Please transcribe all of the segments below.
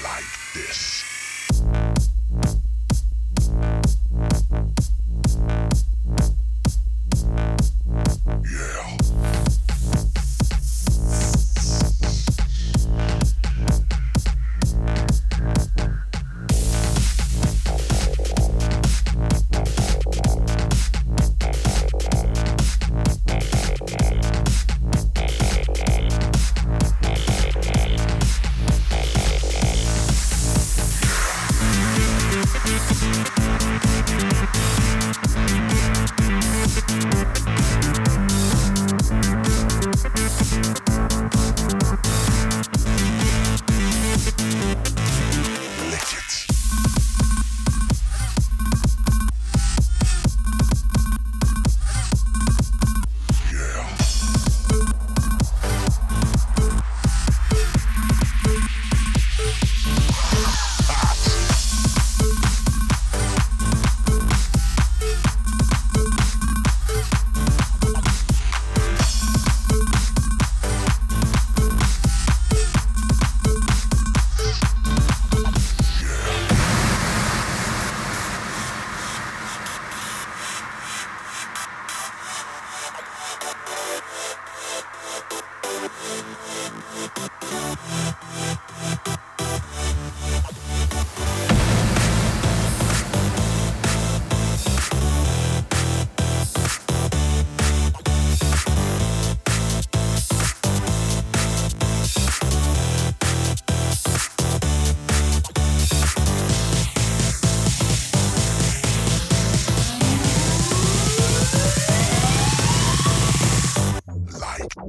Like this. Yeah.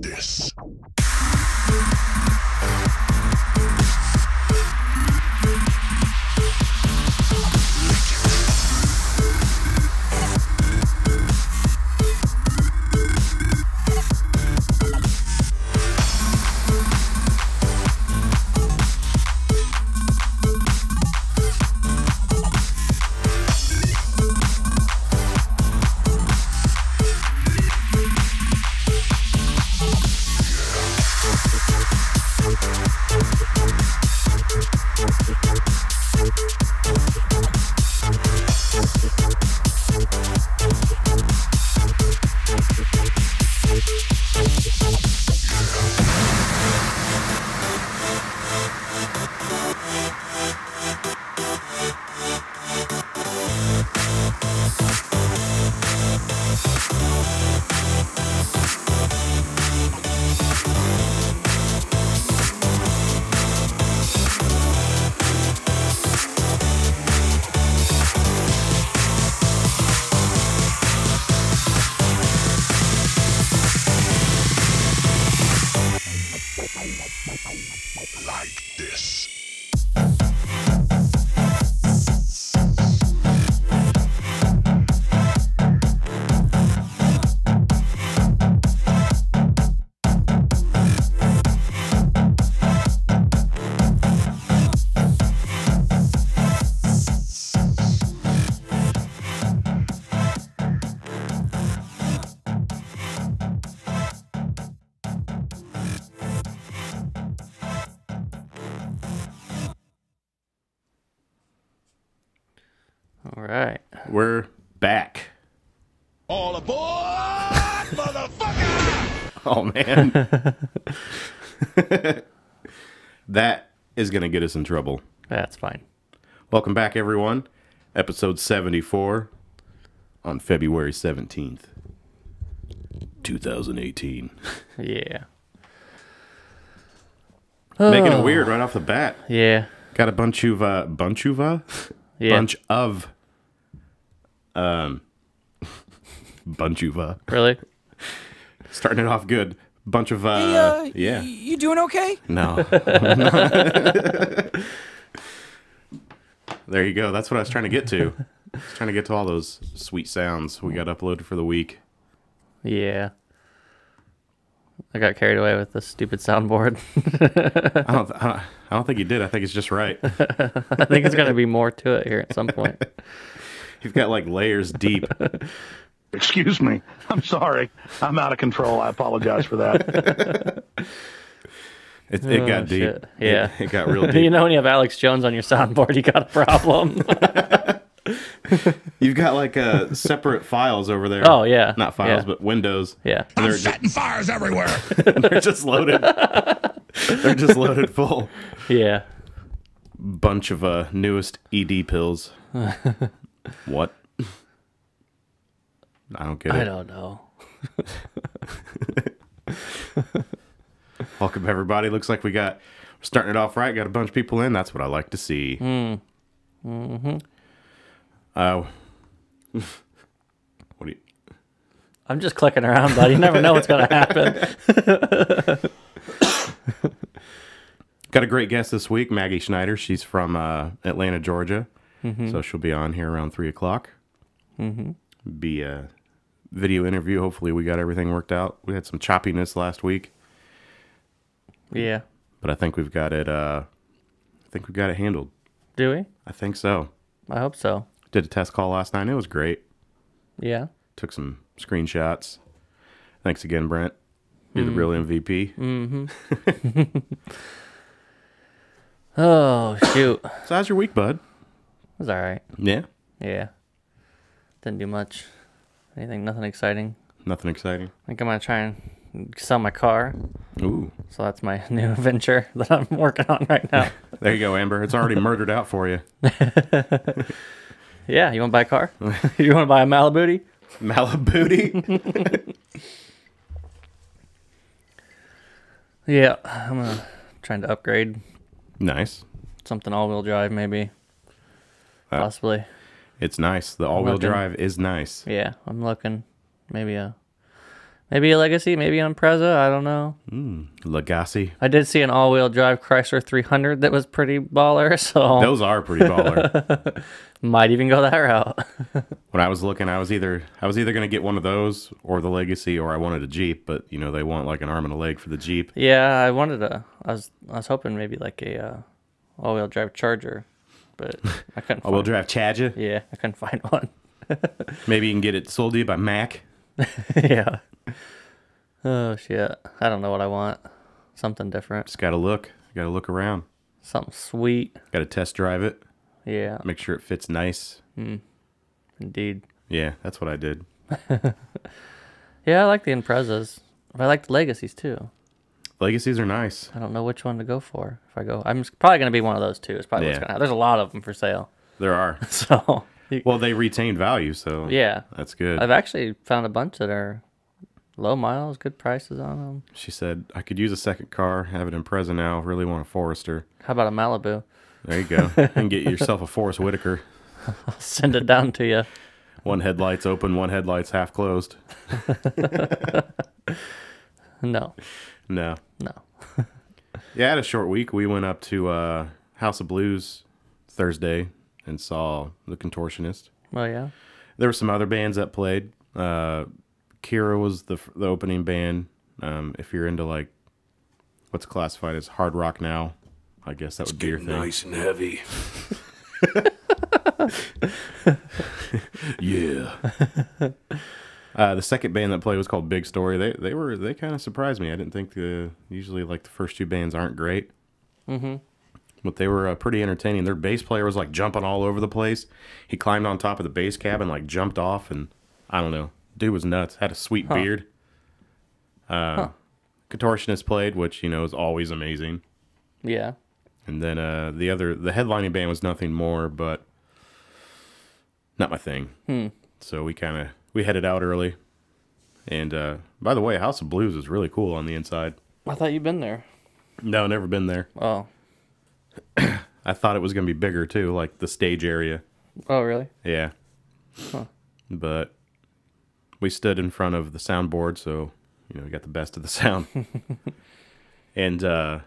This. Like this. All right. We're back. All aboard, motherfucker! Oh, man. That is going to get us in trouble. That's fine. Welcome back, everyone. Episode 74 on February 17th, 2018. Yeah. Making it weird right off the bat. Yeah. Got a bunch of bunchuva. Really? Starting it off good. Bunch of yeah. You doing okay? No. There you go. That's what I was trying to get to. I was trying to get to all those sweet sounds we got uploaded for the week. Yeah. I got carried away with the stupid soundboard. I don't think you did. I think it's just right. I think it's going to be more to it here at some point. You've got like layers deep. Excuse me. I'm sorry. I'm out of control. I apologize for that. It got deep. Shit. Yeah. It got real deep. You know when you have Alex Jones on your soundboard, you got a problem. You've got like separate files over there. Oh, yeah. Not files, Yeah. but windows. Yeah. And I'm they're, setting fires everywhere. they're just loaded. They're just loaded full. Yeah. Bunch of newest ED pills. What? I don't get it. I don't know. Welcome everybody. Looks like we're starting it off right. Got a bunch of people in. That's what I like to see. What do you? I'm just clicking around, bud. You never know what's going to happen. Got a great guest this week, Maggie Schneider. She's from Atlanta, Georgia. So she'll be on here around 3 o'clock. Be a video interview. Hopefully we got everything worked out. We had some choppiness last week, Yeah. but I think we've got it. Handled. Do we? I think so. I hope so. Did a test call last night. It was great. Yeah. Took some screenshots. Thanks again, Brent. You're the real MVP. Oh, shoot. So how's your week, bud? It was all right. Yeah. Yeah. Didn't do much. Nothing exciting. Nothing exciting. I think I'm going to try and sell my car. Ooh. So that's my new venture that I'm working on right now. There you go, Amber. It's already murdered out for you. Yeah, you want to buy a car? You want to buy a Malibu? Malibu. Yeah, trying to upgrade. Nice. Something all-wheel drive, maybe. Possibly. It's nice. The all-wheel looking. drive is nice. Yeah, I'm looking. Maybe a Legacy, maybe an Impreza. I don't know. Legacy. I did see an all-wheel drive Chrysler 300 that was pretty baller, so Those are pretty baller. might even go that route. When I was looking, I was either going to get one of those or the Legacy, or I wanted a Jeep. But you know they want like an arm and a leg for the Jeep. Yeah, I was hoping maybe like a all-wheel drive Charger, but I couldn't. All-wheel drive Charger. Yeah, I couldn't find one. Maybe you can get it sold to you by Mac. Yeah. Oh shit! I don't know what I want. Something different. Just gotta look. Gotta look around. Something sweet. Gotta test drive it. Yeah. Make sure it fits nice. Indeed. Yeah, that's what I did. Yeah, I like the Imprezas. I like the Legacies too. Legacies are nice. I don't know which one to go for. If I go, I'm probably gonna be one of those two. It's probably what's Yeah. gonna happen. There's a lot of them for sale. There are. So. Well, they retain value, so Yeah. that's good. I've actually found a bunch that are low miles, good prices on them. She said, I could use a second car, have an Impreza now, really want a Forester. How about a Malibu? There you go. And get yourself a Forest Whitaker. I'll send it down to you. One headlight's open, one headlight's half closed. No. No. No. Yeah, I had a short week. We went up to House of Blues Thursday and saw The Contortionist. Well, yeah. There were some other bands that played. Kira was the opening band. If you're into like what's classified as hard rock now, I guess that would be your thing. Nice and heavy. Yeah. The second band that played was called Big Story. They kind of surprised me. I didn't think usually like the first two bands aren't great. But they were pretty entertaining. Their bass player was like jumping all over the place. He climbed on top of the bass cab and like jumped off, and I don't know. Dude was nuts. Had a sweet beard. Contortionist played, which you know is always amazing. Yeah. And then the headlining band was nothing more, but not my thing. So we headed out early. And by the way, House of Blues is really cool on the inside. I thought you'd been there. No, never been there. Oh. I thought it was gonna be bigger too, like the stage area. Oh, really? Yeah. But we stood in front of the soundboard, so you know we got the best of the sound. And I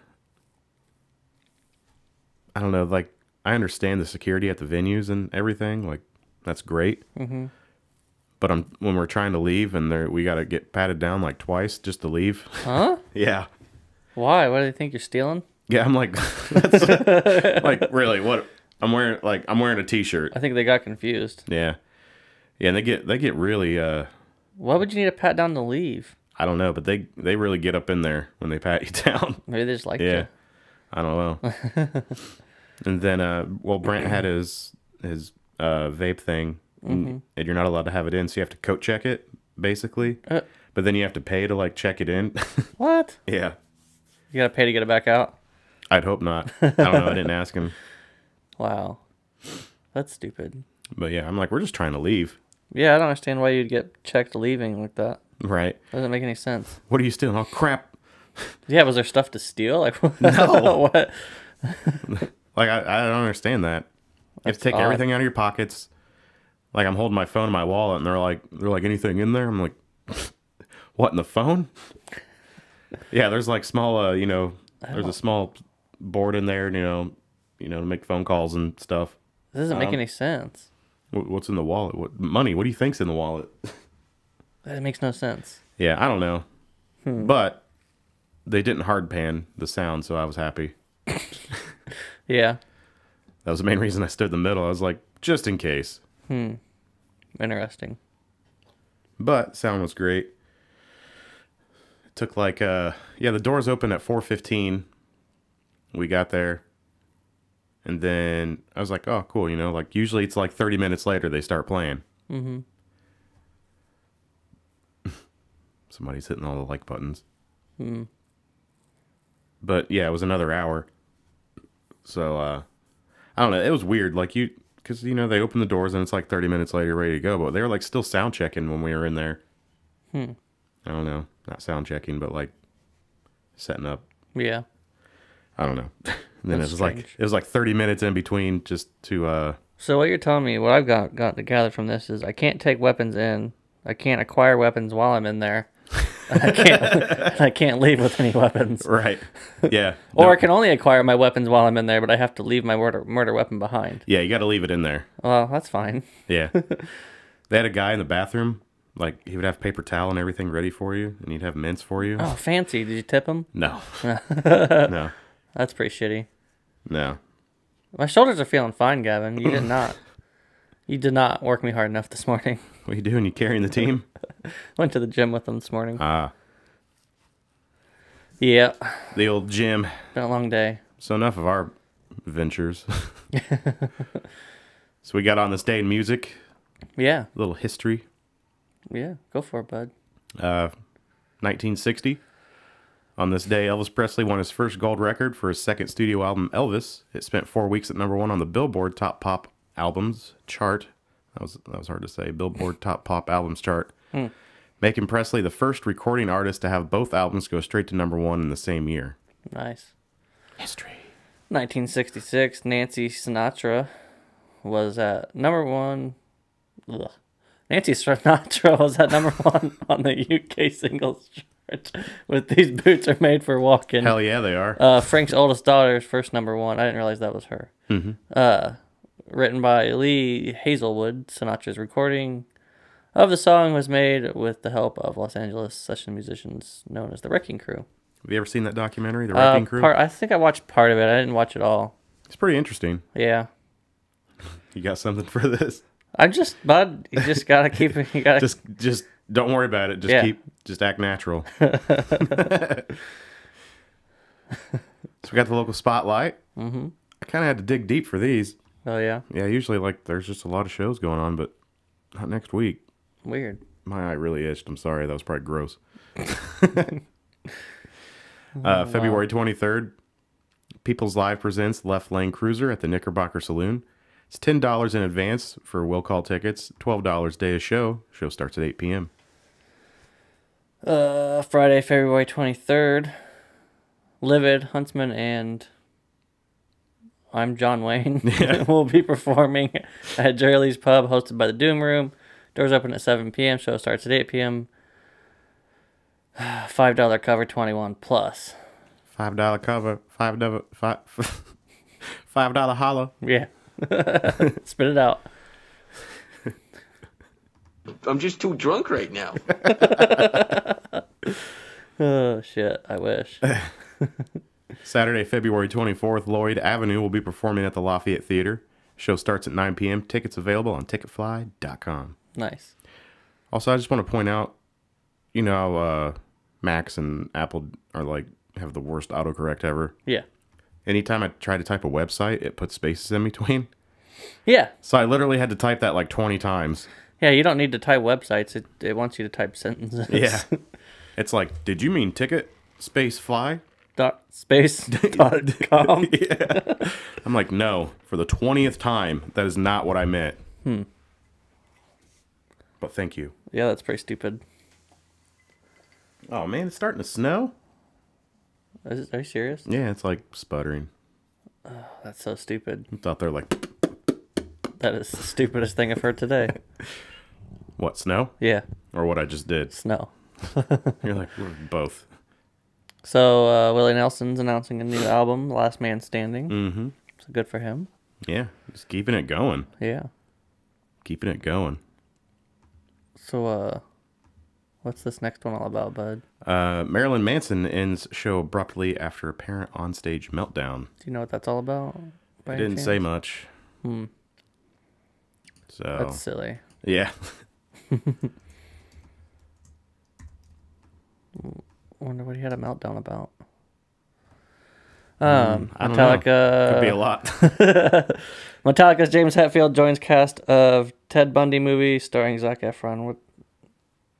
don't know, like I understand the security at the venues and everything, like that's great. But when we're trying to leave and we got to get patted down like twice just to leave. Huh? Yeah. Why? What do they think you're stealing? Yeah, I'm like, that's, like really, what? I'm wearing a t-shirt. I think they got confused. Yeah, yeah, and they get really. Why would you need a pat down to leave? I don't know, but they really get up in there when they pat you down. Maybe they just like Yeah. you. I don't know. And then, well, Brent had his vape thing, and you're not allowed to have it in, so you have to coat check it, basically. But then you have to pay to, like, check it in. What? Yeah. You gotta pay to get it back out? I'd hope not. I don't know. I didn't ask him. Wow. That's stupid. But, yeah, I'm like, we're just trying to leave. Yeah, I don't understand why you'd get checked leaving like that. Right. Doesn't make any sense. What are you stealing? Oh, crap. Yeah, was there stuff to steal? Like, No. What? Like, I don't understand that. You have to take everything out of your pockets. Like, I'm holding my phone in my wallet, and they're like, anything in there? I'm like, what, in the phone? Yeah, there's like small, there's a small board in there, to make phone calls and stuff. This doesn't make any sense. What's in the wallet? What money? What do you think's in the wallet? That makes no sense. Yeah, I don't know. But they didn't hard pan the sound, so I was happy. Yeah. That was the main reason I stood in the middle. I was like, just in case. Interesting. But sound was great. It took like the doors opened at 4:15. We got there. And then I was like, oh, cool, like usually it's like 30 minutes later they start playing. Mm-hmm. Somebody's hitting all the like buttons. But yeah, it was another hour. So I don't know, it was weird, like because they open the doors and it's like 30 minutes later ready to go, but they were like still sound checking when we were in there. I don't know, not sound checking, but like setting up. Yeah. I don't know. And then That's it was like 30 minutes in between just to So what you're telling me, what I've got to gather from this is I can't take weapons in. I can't acquire weapons while I'm in there. I can't leave with any weapons. Right. Yeah. Or I can only acquire my weapons while I'm in there, but I have to leave my murder weapon behind. Yeah, you got to leave it in there. Well, that's fine. Yeah. They had a guy in the bathroom, like he would have paper towel and everything ready for you, and he'd have mints for you. Oh, fancy. Did you tip him? No. No. That's pretty shitty. No. My shoulders are feeling fine, Gavin. You did not. You did not work me hard enough this morning. What are you doing? You carrying the team? Went to the gym with them this morning. Ah. Yeah. The old gym. Been a long day. So enough of our ventures. So we got on this day in music. Yeah. A little history. Yeah. Go for it, bud. 1960. On this day, Elvis Presley won his first gold record for his second studio album, Elvis. It spent 4 weeks at #1 on the Billboard Top Pop Albums chart. That was hard to say. Billboard Top Pop Albums chart. Making Presley the first recording artist to have both albums go straight to #1 in the same year. Nice. History. 1966, Nancy Sinatra was at #1. Ugh. Nancy Sinatra was at #1 on the UK singles chart with These Boots Are Made for Walking. Hell yeah, they are. Frank's oldest daughter's first #1. I didn't realize that was her. Written by Lee Hazelwood, Sinatra's recording of the song was made with the help of Los Angeles session musicians known as the Wrecking Crew. Have you ever seen that documentary, The Wrecking Crew? I think I watched part of it. I didn't watch it all. It's pretty interesting. Yeah. You got something for this? I'm just, bud. You just gotta keep it. You gotta just don't worry about it. Just act natural. So we got the local spotlight. I kind of had to dig deep for these. Oh yeah. Yeah, usually like there's just a lot of shows going on, but not next week. Weird. My eye really itched. I'm sorry. That was probably gross. February 23rd, People's Live presents Left Lane Cruiser at the Knickerbocker Saloon. It's $10 in advance for will call tickets, $12 day of show. Show starts at 8 p.m. Friday, February 23rd, Livid, Huntsman, and I'm John Wayne will be performing at Jerry Lee's Pub, hosted by the Doom Room. Doors open at 7 p.m. Show starts at 8 p.m. $5 cover, 21 plus. $5 cover, $5 holla. Yeah. Spit it out. I'm just too drunk right now. Oh, shit. I wish. Saturday, February 24th, Lloyd Avenue will be performing at the Lafayette Theater. Show starts at 9 p.m. Tickets available on ticketfly.com. Nice. Also, I just want to point out, Macs and Apple are like have the worst autocorrect ever. Yeah. Anytime I try to type a website, it puts spaces in between. Yeah. So I literally had to type that like 20 times. Yeah, you don't need to type websites. It wants you to type sentences. Yeah. It's like, did you mean ticket space fly? .space.com. Yeah. I'm like, no, for the 20th time, that is not what I meant. But thank you. Yeah, that's pretty stupid. Oh man, it's starting to snow. Are you serious? Yeah, it's like sputtering. That's so stupid. I thought they're like, That is the stupidest thing I've heard today. what, snow? Yeah, Or what I just did? snow. You're like, we're both. So Willie Nelson's announcing a new album, Last Man Standing. Mm-hmm. So good for him. Yeah, just keeping it going. Yeah. Keeping it going. So what's this next one all about, bud? Marilyn Manson ends show abruptly after apparent onstage meltdown. Do you know what that's all about? I didn't say much. So That's silly. yeah. Wonder what he had a meltdown about. I don't know. Metallica. Could be a lot. Metallica's James Hetfield joins cast of Ted Bundy movie starring Zac Efron.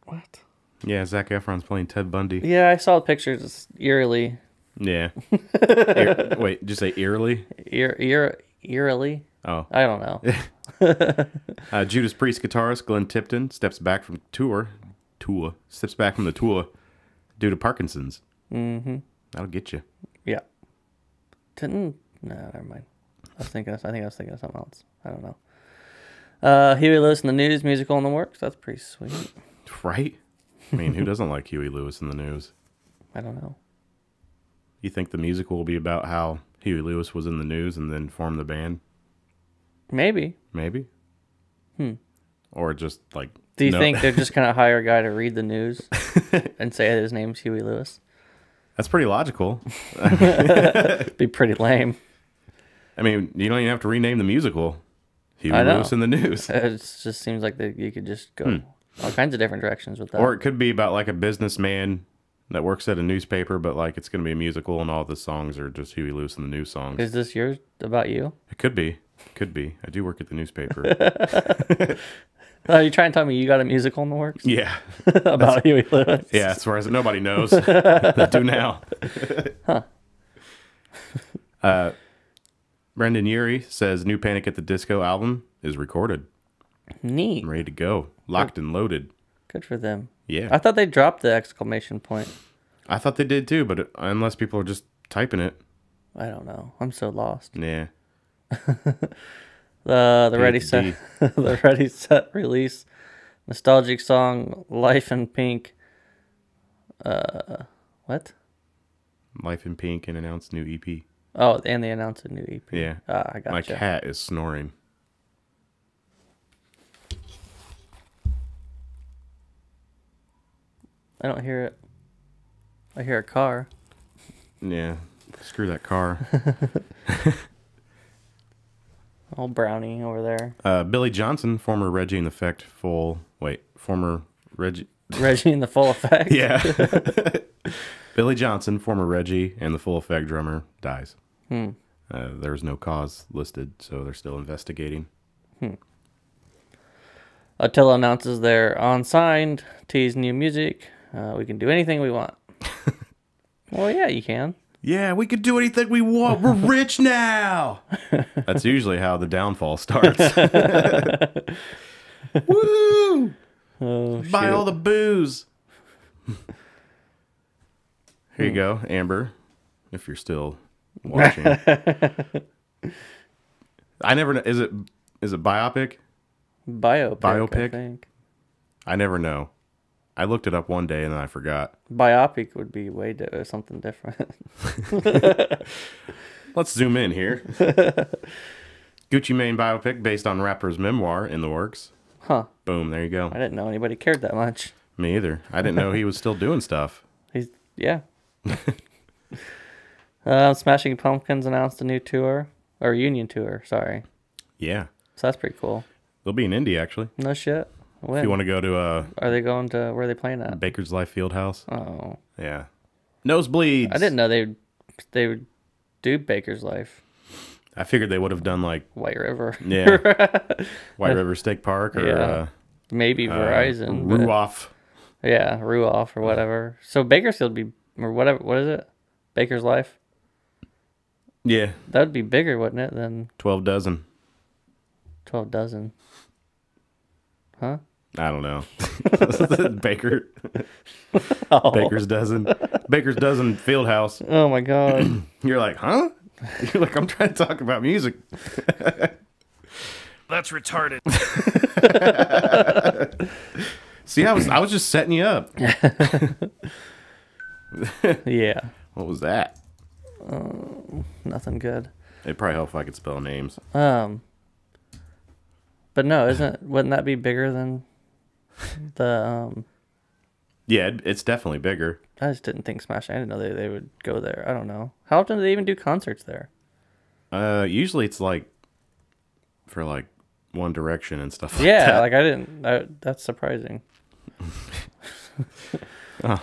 What? Yeah, Zac Efron's playing Ted Bundy. Yeah, I saw pictures. It's eerily. Yeah. Wait, did you say eerily? Eerily? Oh. I don't know. Judas Priest guitarist Glenn Tipton steps back from the tour due to Parkinson's. Mm-hmm. That'll get you. Yeah. No, never mind. I think I was thinking of something else. I don't know. Huey Lewis in the News musical in the works. That's pretty sweet. Right? I mean, who doesn't like Huey Lewis in the News? I don't know. You think the musical will be about how Huey Lewis was in the news and then formed the band? Maybe. Maybe. Or just like... Do you think they're just going to hire a guy to read the news and say his name's Huey Lewis? That's pretty logical. Be pretty lame. I mean, you don't even have to rename the musical. Huey I know. Lewis in the News. It just seems like you could just go all kinds of different directions with that. Or it could be about like a businessman that works at a newspaper, but like it's going to be a musical and all the songs are just Huey Lewis in the News songs. Is this yours about you? It could be. Could be. I do work at the newspaper. Are you trying to tell me you got a musical in the works? Yeah. About Huey Lewis? Yeah, as far as nobody knows. They do now. Brendan Urie says new Panic at the Disco album is recorded. Neat. Ready to go. Locked and loaded. Good for them. Yeah. I thought they dropped the exclamation point. I thought they did too, but unless people are just typing it. I don't know. I'm so lost. Yeah. The Ready Set the Ready Set release. Nostalgic song Life in Pink. What? Life in Pink and announced new EP. Oh, and they announced a new EP. Yeah. I gotcha. My cat is snoring. I don't hear it. I hear a car. Yeah. Screw that car. Old Brownie over there. Billy Johnson, former Reggie in Effect former Reggie. Reggie in the Full Effect. Yeah. Billy Johnson, former Reggie and the Full Effect drummer, dies. There's no cause listed, so they're still investigating. Attila announces they're unsigned, tease new music. We can do anything we want. Well, yeah, you can. Yeah, we could do anything we want. We're rich now. That's usually how the downfall starts. Woo! Oh, Buy shoot. all the booze. Here you go, Amber, if you're still watching. I never know. Is it biopic? Biopic, I think. I never know. I looked it up one day and then I forgot. Biopic would be something different. Let's zoom in here. Gucci Mane biopic based on rapper's memoir in the works. Huh. Boom, there you go. I didn't know anybody cared that much. Me either. I didn't know he was still doing stuff. Yeah. Smashing Pumpkins announced a new tour. Or reunion tour, sorry. Yeah. So that's pretty cool. They'll be in Indy, actually. No shit. When? If you want to go to Are they going to, where are they playing at? Baker's Life Fieldhouse. Oh. Yeah. Nosebleeds. I didn't know they would do Baker's Life. I figured they would have done like White River. Yeah. White River State Park or maybe Verizon. Ruoff. Yeah, Ruoff or whatever. So Bakersfield would be, or whatever, what is it? Baker's Life? Yeah. That would be bigger, wouldn't it, than 12 dozen. 12 dozen? Huh? I don't know. Baker. Oh. Baker's dozen. Baker's dozen Fieldhouse. Oh my God. You're like, huh? You're like, I'm trying to talk about music. That's retarded. See, I was just setting you up. Yeah. What was that? Nothing good. It'd probably help if I could spell names. But no, wouldn't that be bigger than the Yeah, it's definitely bigger. I just didn't think Smash. I didn't know they would go there. I don't know. How often do they even do concerts there? Usually it's like for like One Direction and stuff like Yeah, that. like I didn't. That's surprising. Oh,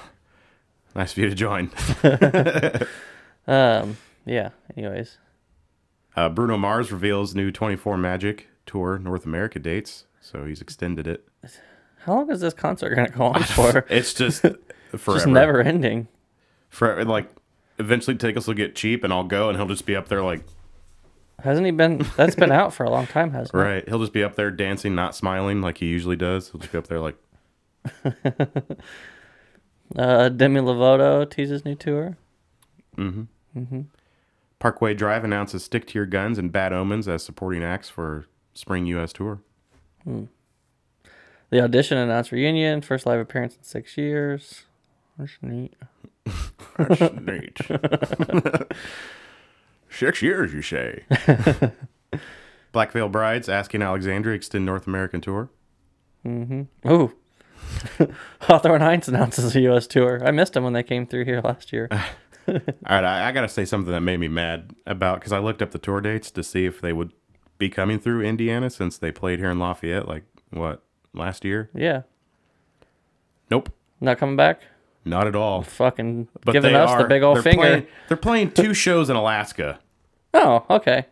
nice of you to join. Yeah. Anyways, Bruno Mars reveals new 24 Magic Tour North America dates, so he's extended it. how long is this concert gonna go on for? It's just forever. Just never ending. For like, eventually tickets will get cheap, and I'll go, and he'll just be up there like. Hasn't he been? That's been out for a long time, hasn't it? Right, he'll just be up there dancing, not smiling like he usually does. He'll just be up there like. Demi Lovato teases new tour. Parkway Drive announces Stick to Your Guns and Bad Omens as supporting acts for spring U.S. tour. The Audition announced reunion, first live appearance in 6 years. That's neat. That's neat. 6 years, you say? Black Veil Brides asking Alexandria extend North American tour. Ooh. Hawthorne Heights announces a U.S. tour. I missed them when they came through here last year. All right, I got to say something that made me mad about, because I looked up the tour dates to see if they would be coming through Indiana since they played here in Lafayette, like, what, last year? Yeah. Nope, Not coming back? not at all. Fucking But giving they us the are. big old They're finger. they're playing 2 shows in Alaska. Oh, okay.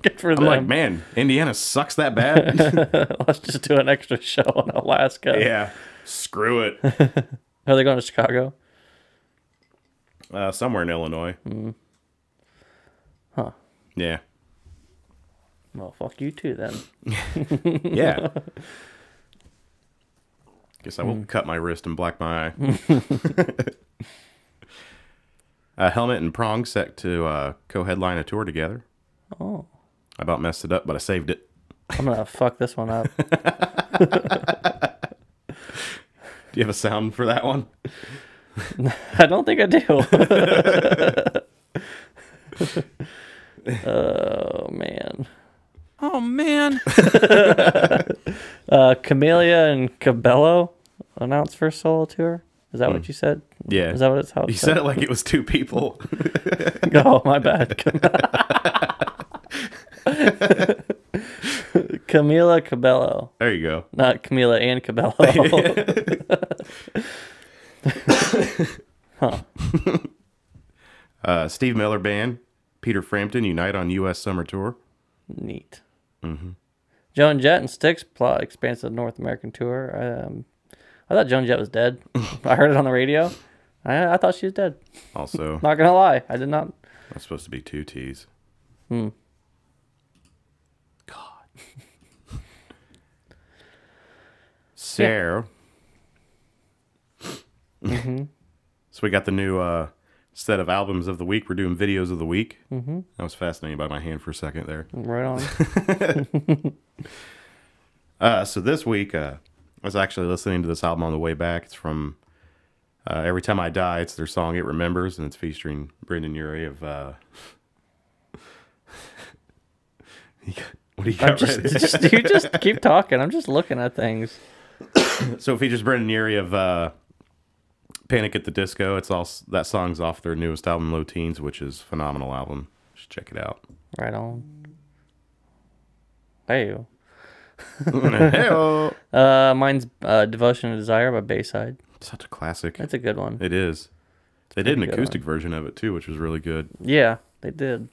Good for I'm them. like, man, Indiana sucks that bad? Let's just do an extra show in Alaska. Yeah, screw it. Are they going to Chicago? Somewhere in Illinois. Huh. Yeah. Well, fuck you too then. Yeah. Guess I will cut my wrist and black my eye. Helmet and Prong set to co-headline a tour together. Oh. I about messed it up, but I saved it. I'm going to fuck this one up. Do you have a sound for that one? I don't think I do. Oh, man. Oh, man. Camellia and Cabello announced first solo tour. Is that what you said? Yeah. Is that what it's how You said it like it was 2 people. Oh, my bad. Camila Cabello. There you go. Not Camila and Cabello. Steve Miller Band, Peter Frampton unite on U.S. summer tour. Neat. Joan Jett and Styx plot expands to the North American tour. I thought Joan Jett was dead. I heard it on the radio. I thought she was dead. Also, Not gonna lie, I did not. that's supposed to be 2 T's. God. So, so we got the new set of albums of the week. We're doing videos of the week. I was fascinated by my hand for a second there. Right on. So this week, I was actually listening to this album on the way back. It's from Every Time I Die. It's their song It Remembers, and it's featuring Brendan Urie of... What do you got ready? You just keep talking. I'm just looking at things. So it features Brendan Urie of Panic at the Disco. It's all that song's off their newest album, Low Teens, which is a phenomenal album. Just check it out. Right on. Hey. Hey-o. Mine's Devotion and Desire by Bayside. Such a classic. That's a good one. It is. They did an good acoustic version of it too, which was really good. Yeah, they did.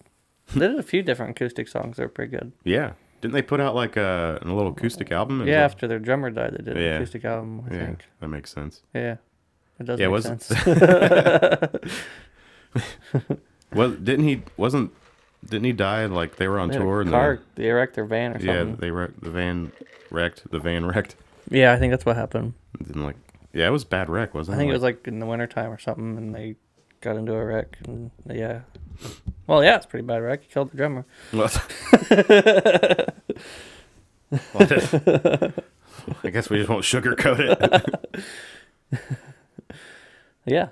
They did a few different acoustic songs that were pretty good. Yeah. Didn't they put out like a little acoustic album? Yeah, after their drummer died, they did an acoustic album, I think. That makes sense. Yeah, it does make sense. Well, didn't he die like they were on tour and they wrecked their van or something? Yeah, the van wrecked. Yeah, I think that's what happened. And then, it was a bad wreck, wasn't it? I think it was like in the wintertime or something, and they got into a wreck, and yeah. Well, yeah, it's a pretty bad wreck. He killed the drummer. Well, I guess we just won't sugarcoat it. Yeah.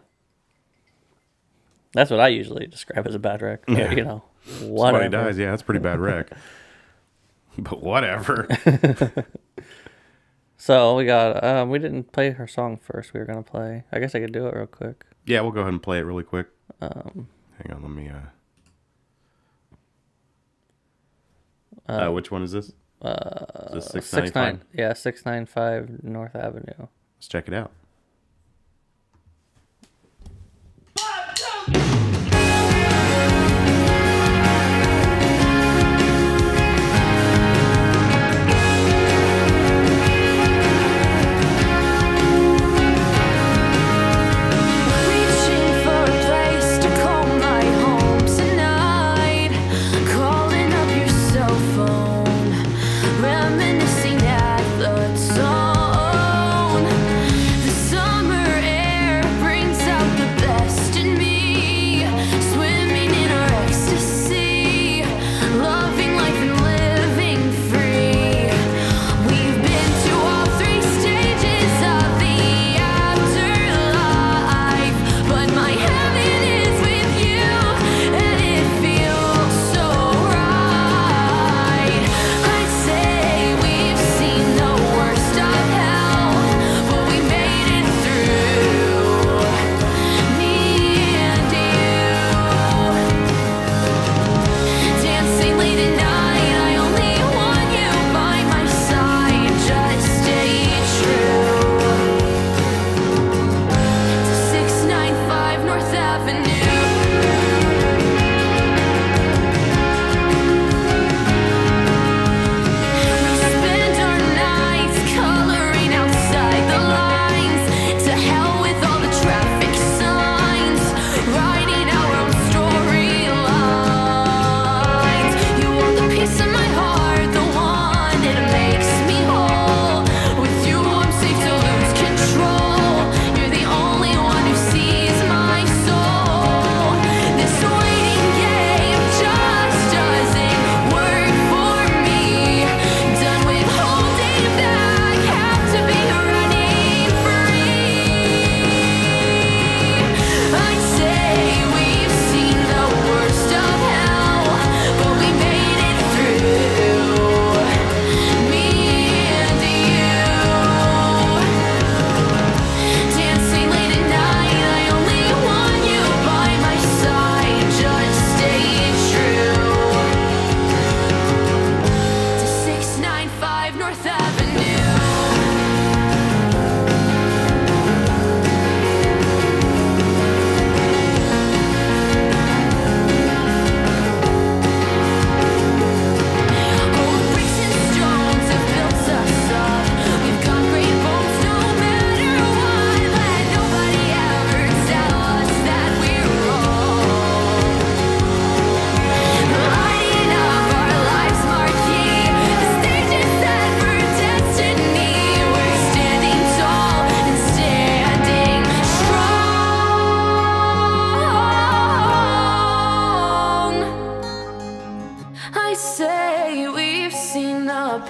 That's what I usually describe as a bad wreck. But, Yeah. Whatever. Somebody dies, yeah, that's a pretty bad wreck. But whatever. So we got, we didn't play her song first. We were going to play. I guess I could do it real quick. Yeah, we'll go ahead and play it really quick. Hang on, let me, which one is this? Is this 695? Yeah, 695 North Avenue. Let's check it out.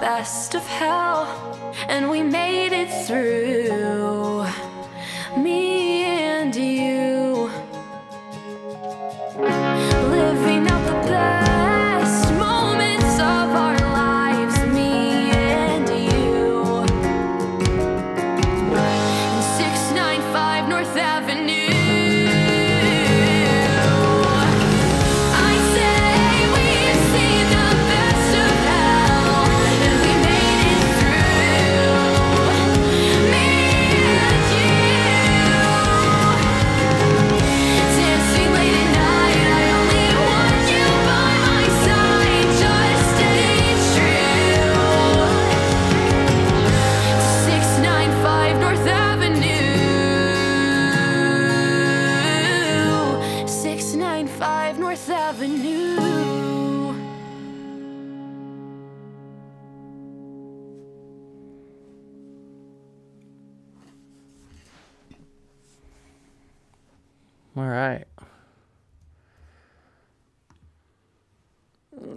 best of hell, and we made it through, me and you, living out the best moments of our lives, me and you, in 695 North Avenue. I say we've seen the best of hell, and we made it through.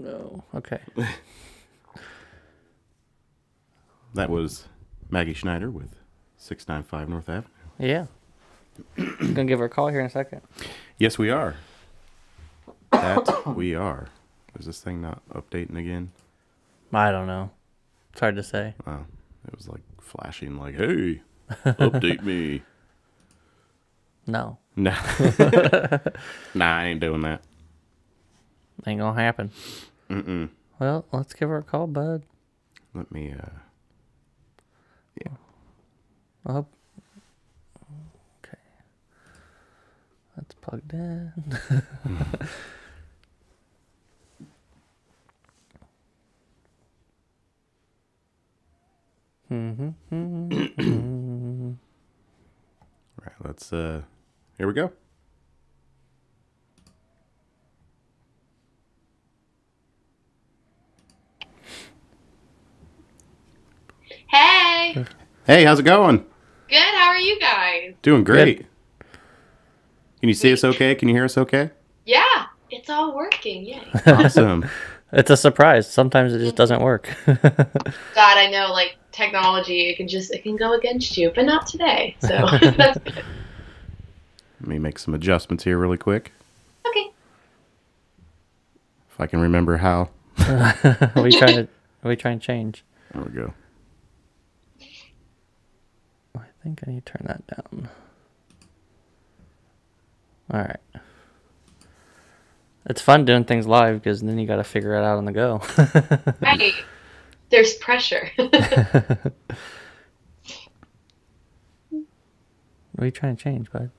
no. Okay. That was Maggie Schneider with 695 North Avenue. Yeah. I'm gonna give her a call here in a second. Yes, we are. That we are. Is this thing not updating again? I don't know. It's hard to say. Oh, it was like flashing like, hey, update me. No. Nah. Nah, I ain't doing that. Ain't gonna happen. Mm-mm. Well, let's give her a call, bud. Let me, yeah. I hope. Okay. That's plugged in. Right, let's, here we go. Hey, Hey, how's it going? good. How are you guys? Doing great. Can you see us okay? Can you hear us okay? Yeah, it's all working. Yay. Awesome. It's a surprise. Sometimes it just doesn't work. God, I know, like technology, it can go against you, but not today. So that's good. Let me make some adjustments here really quick. Okay. If I can remember how. Are we trying to change? There we go. I think I need to turn that down. All right. It's fun doing things live because then you got to figure it out on the go. Right. There's pressure. What are you trying to change, bud?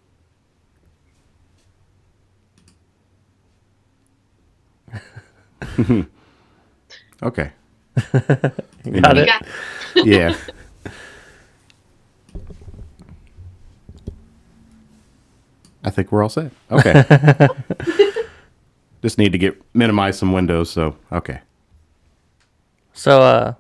Okay. You got You it? got Yeah. I think we're all set. Okay. Just need to minimize some windows, so okay. So,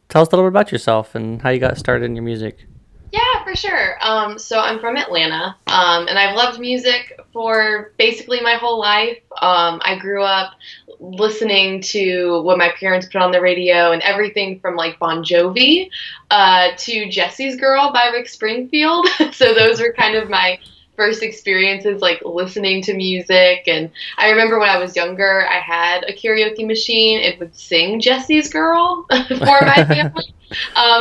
tell us a little bit about yourself and how you got started in your music. Yeah, for sure. So I'm from Atlanta, and I've loved music for basically my whole life. I grew up listening to what my parents put on the radio and everything from like Bon Jovi to Jesse's Girl by Rick Springfield. So those were kind of my first experiences like listening to music. And I remember when I was younger, I had a karaoke machine. It would sing Jesse's Girl for my family.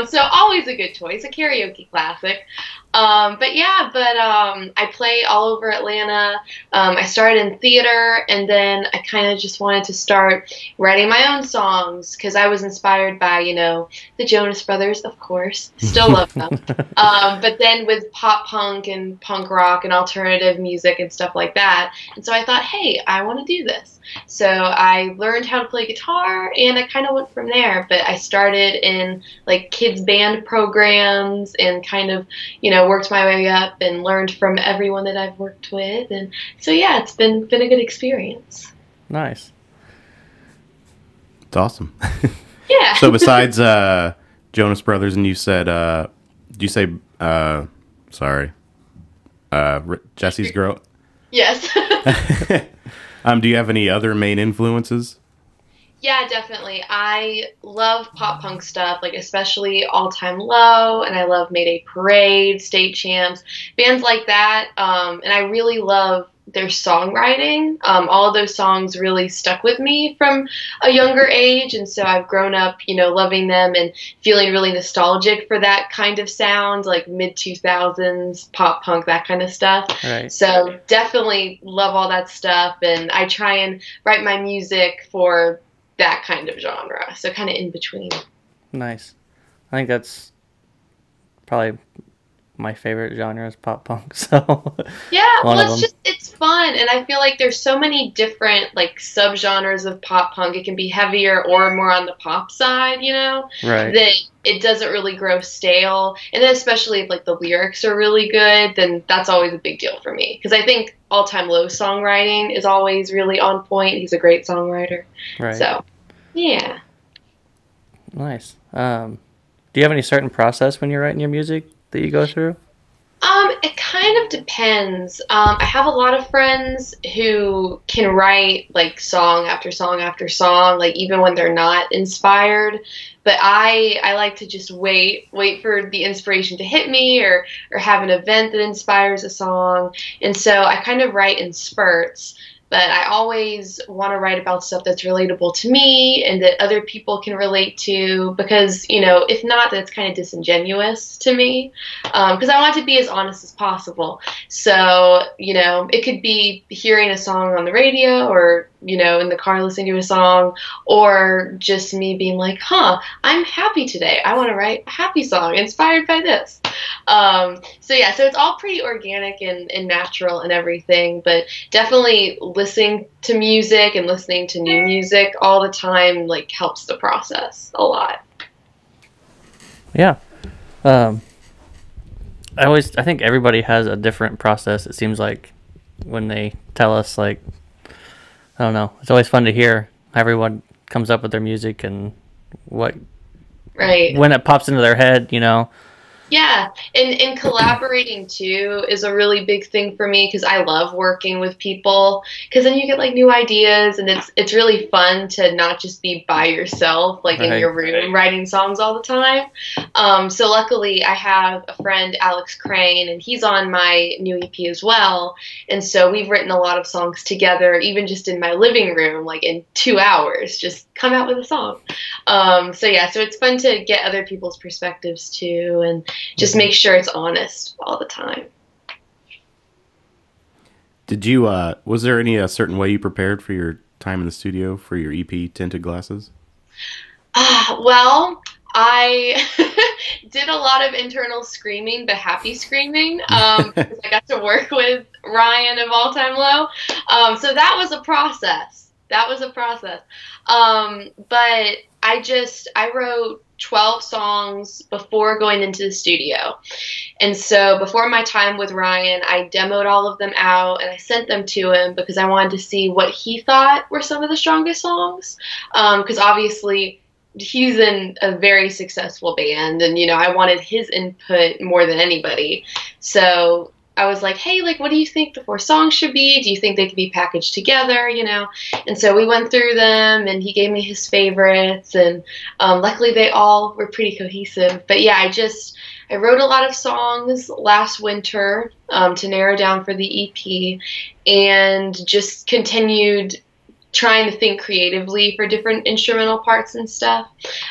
So always a good choice, a karaoke classic. But I play all over Atlanta. I started in theater, and then I kind of just wanted to start writing my own songs because I was inspired by, the Jonas Brothers, of course. Still love them. But then with pop punk and punk rock and alternative music and stuff like that. And so I thought, hey, I want to do this. So I learned how to play guitar, and I kind of went from there. But I started in like kids band programs and kind of, worked my way up and learned from everyone that I've worked with. And so, yeah, it's been a good experience. Nice. It's awesome. Yeah. So besides Jonas Brothers, and you said, did you say, Jesse's Girl? Yes. Do you have any other main influences? Yeah, definitely. I love pop punk stuff, like especially All Time Low, and I love Mayday Parade, State Champs, bands like that. And I really love their songwriting. All of those songs really stuck with me from a younger age, and so I've grown up, loving them and feeling really nostalgic for that kind of sound, like mid-2000s pop punk, that kind of stuff. Right. So definitely love all that stuff, and I try and write my music for that kind of genre, so kind of in between. Nice. I think that's probably my favorite genre is pop punk. So Yeah, one of them. it's fun, and I feel like there's so many different like subgenres of pop punk. It can be heavier or more on the pop side, Right. that it doesn't really grow stale. And then especially if like the lyrics are really good, then that's always a big deal for me, because I think All Time Low songwriting is always really on point. He's a great songwriter. Right. So, yeah. Nice. Do you have any certain process when you're writing your music that you go through? It kind kind of depends. I have a lot of friends who can write like song after song after song, like even when they're not inspired. But I like to just wait for the inspiration to hit me, or have an event that inspires a song. And so I kind of write in spurts. But I always want to write about stuff that's relatable to me and that other people can relate to, because, you know, if not, that's kind of disingenuous to me, because I want to be as honest as possible. So, you know, it could be hearing a song on the radio, or, you know, in the car listening to a song, or just me being like, I'm happy today. I want to write a happy song inspired by this. So yeah, so it's all pretty organic and natural and everything, but definitely listening to music and listening to new music all the time, like, helps the process a lot. Yeah. I think everybody has a different process. It seems like when they tell us, like, I don't know, it's always fun to hear how everyone comes up with their music and when it pops into their head, you know. Yeah, and collaborating too is a really big thing for me, because I love working with people, because then you get like new ideas, and it's really fun to not just be by yourself, like in your room writing songs all the time. So luckily I have a friend, Alex Crane, and he's on my new EP as well, and so we've written a lot of songs together, even just in my living room, like in 2 hours, just come out with a song. So yeah, so it's fun to get other people's perspectives too, and just make sure it's honest all the time. Did you, was there any certain way you prepared for your time in the studio for your EP, Tinted Glasses? Well, I did a lot of internal screaming, but happy screaming, because I got to work with Ryan of All Time Low. So that was a process. But I wrote 12 songs before going into the studio. And so before my time with Ryan, I demoed all of them out and I sent them to him, because I wanted to see what he thought were some of the strongest songs. Because obviously he's in a very successful band, and, you know, I wanted his input more than anybody. So I was like, hey, like, what do you think the 4 songs should be? Do you think they could be packaged together, you know? And so we went through them, and he gave me his favorites, and luckily they all were pretty cohesive. But yeah, I wrote a lot of songs last winter to narrow down for the EP, and just continued trying to think creatively for different instrumental parts and stuff,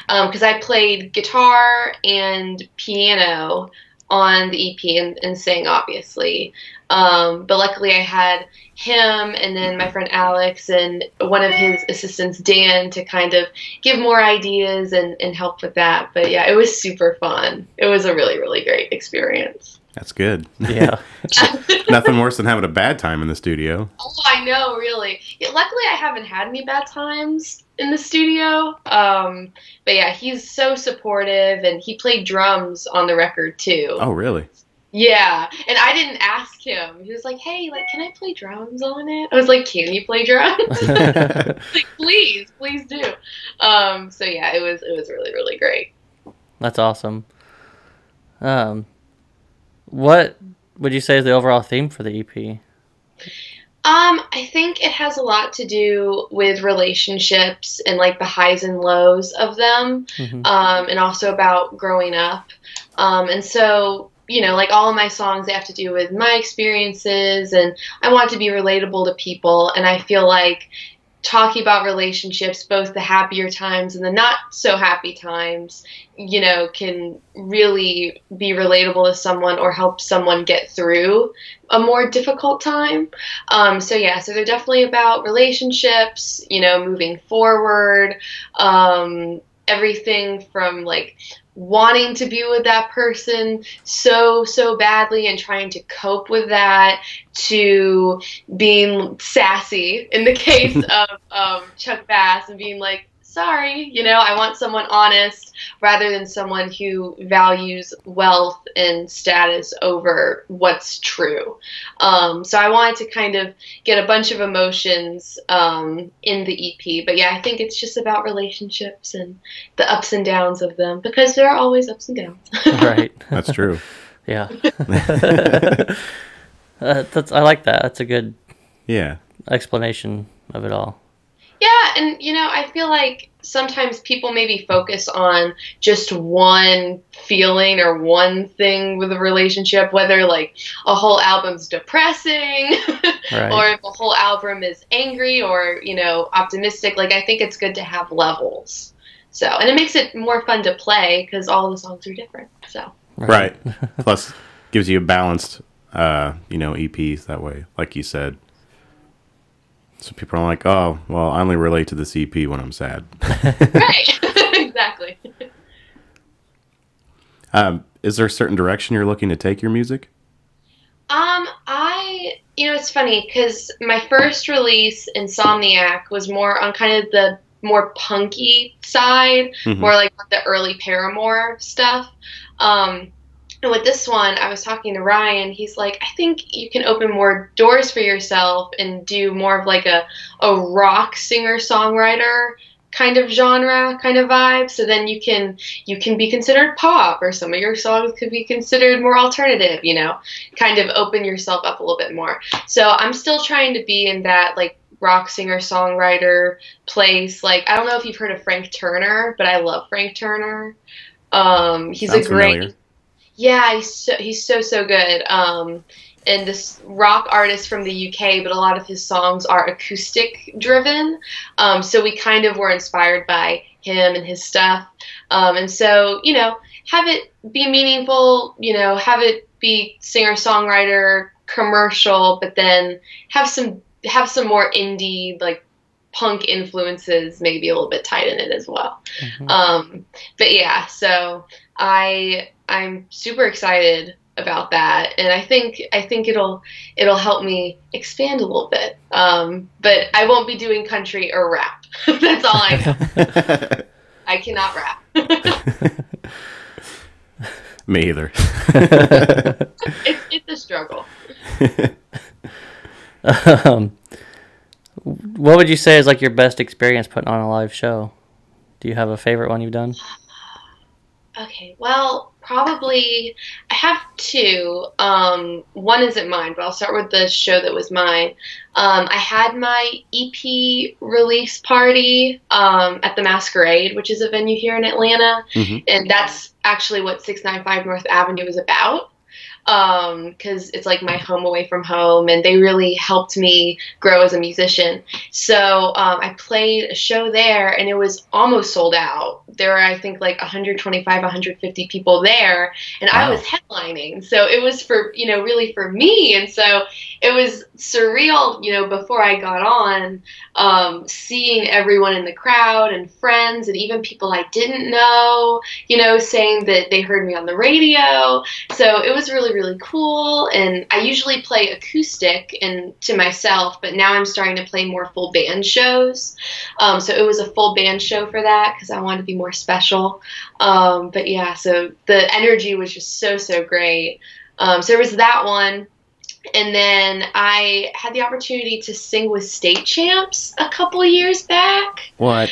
because I played guitar and piano on the EP and sang, obviously. But luckily I had him, and then my friend Alex and one of his assistants, Dan, to kind of give more ideas and help with that. But yeah, it was super fun. It was a really, really great experience. That's good. Yeah. Nothing worse than having a bad time in the studio. Oh, I know, really. Yeah, luckily I haven't had any bad times in the studio. But yeah, he's so supportive, and he played drums on the record too. Oh, really? Yeah, and I didn't ask him. He was like, hey, like, can I play drums on it? I was like, can you play drums? Like, please do. So yeah, it was really, really great. That's awesome. What would you say is the overall theme for the EP? I think it has a lot to do with relationships and like the highs and lows of them, and also about growing up. And so, you know, like all of my songs, they have to do with my experiences, and I want to be relatable to people. And I feel like talking about relationships, both the happier times and the not so happy times, you know, can really be relatable to someone or help someone get through a more difficult time. So yeah, so they're definitely about relationships, you know, moving forward, everything from like wanting to be with that person so badly and trying to cope with that, to being sassy in the case of Chuck Bass and being like, sorry, you know, I want someone honest rather than someone who values wealth and status over what's true. So I wanted to kind of get a bunch of emotions in the EP. But yeah, I think it's just about relationships and the ups and downs of them, because there are always ups and downs. Right. That's true. Yeah. I like that. That's a good Yeah. explanation of it all. Yeah, and I feel like sometimes people maybe focus on just one feeling or one thing with a relationship, whether like a whole album's depressing Right. or if a whole album is angry or, optimistic. Like, I think it's good to have levels. So, and it makes it more fun to play because all the songs are different. So, Right. Plus, gives you a balanced, EPs that way, like you said. So people are like, oh, well, I only relate to this EP when I'm sad. right. Exactly. Is there a certain direction you're looking to take your music? It's funny because my first release, Insomniac, was more on kind of the more punky side, more like the early Paramore stuff. And with this one, I was talking to Ryan. He's like, I think you can open more doors for yourself and do more of like a rock singer-songwriter kind of genre, kind of vibe. So then you can be considered pop, or some of your songs could be considered more alternative, kind of open yourself up a little bit more. So I'm still trying to be in that like rock singer-songwriter place. Like, I don't know if you've heard of Frank Turner, but I love Frank Turner. He's Sounds a great... familiar. Yeah, he's so good. And this rock artist from the UK, but a lot of his songs are acoustic driven. So we kind of were inspired by him and his stuff. And so, have it be meaningful, have it be singer-songwriter, commercial, but then have some more indie, like punk influences maybe a little bit tied in it as well. But yeah, so I'm super excited about that, and I think it'll help me expand a little bit. But I won't be doing country or rap. That's all I know. I cannot rap. Me either. It's a struggle. What would you say is like your best experience putting on a live show? Do you have a favorite one you've done? Okay, well, probably I have two. One isn't mine, but I'll start with the show that was mine. I had my EP release party at the Masquerade, which is a venue here in Atlanta, and that's actually what 695 North Avenue is about. Because it's like my home away from home, and they really helped me grow as a musician. So I played a show there, and it was almost sold out. There were, I think, like 125, 150 people there, and I was headlining. So it was for, really for me. And so it was surreal, before I got on, seeing everyone in the crowd and friends and even people I didn't know, saying that they heard me on the radio. So it was really, really cool. And I usually play acoustic and to myself, but now I'm starting to play more full band shows. So it was a full band show for that because I wanted to be more special. But yeah, so the energy was just so great. So there was that one. And then I had the opportunity to sing with state champs a couple years back. What?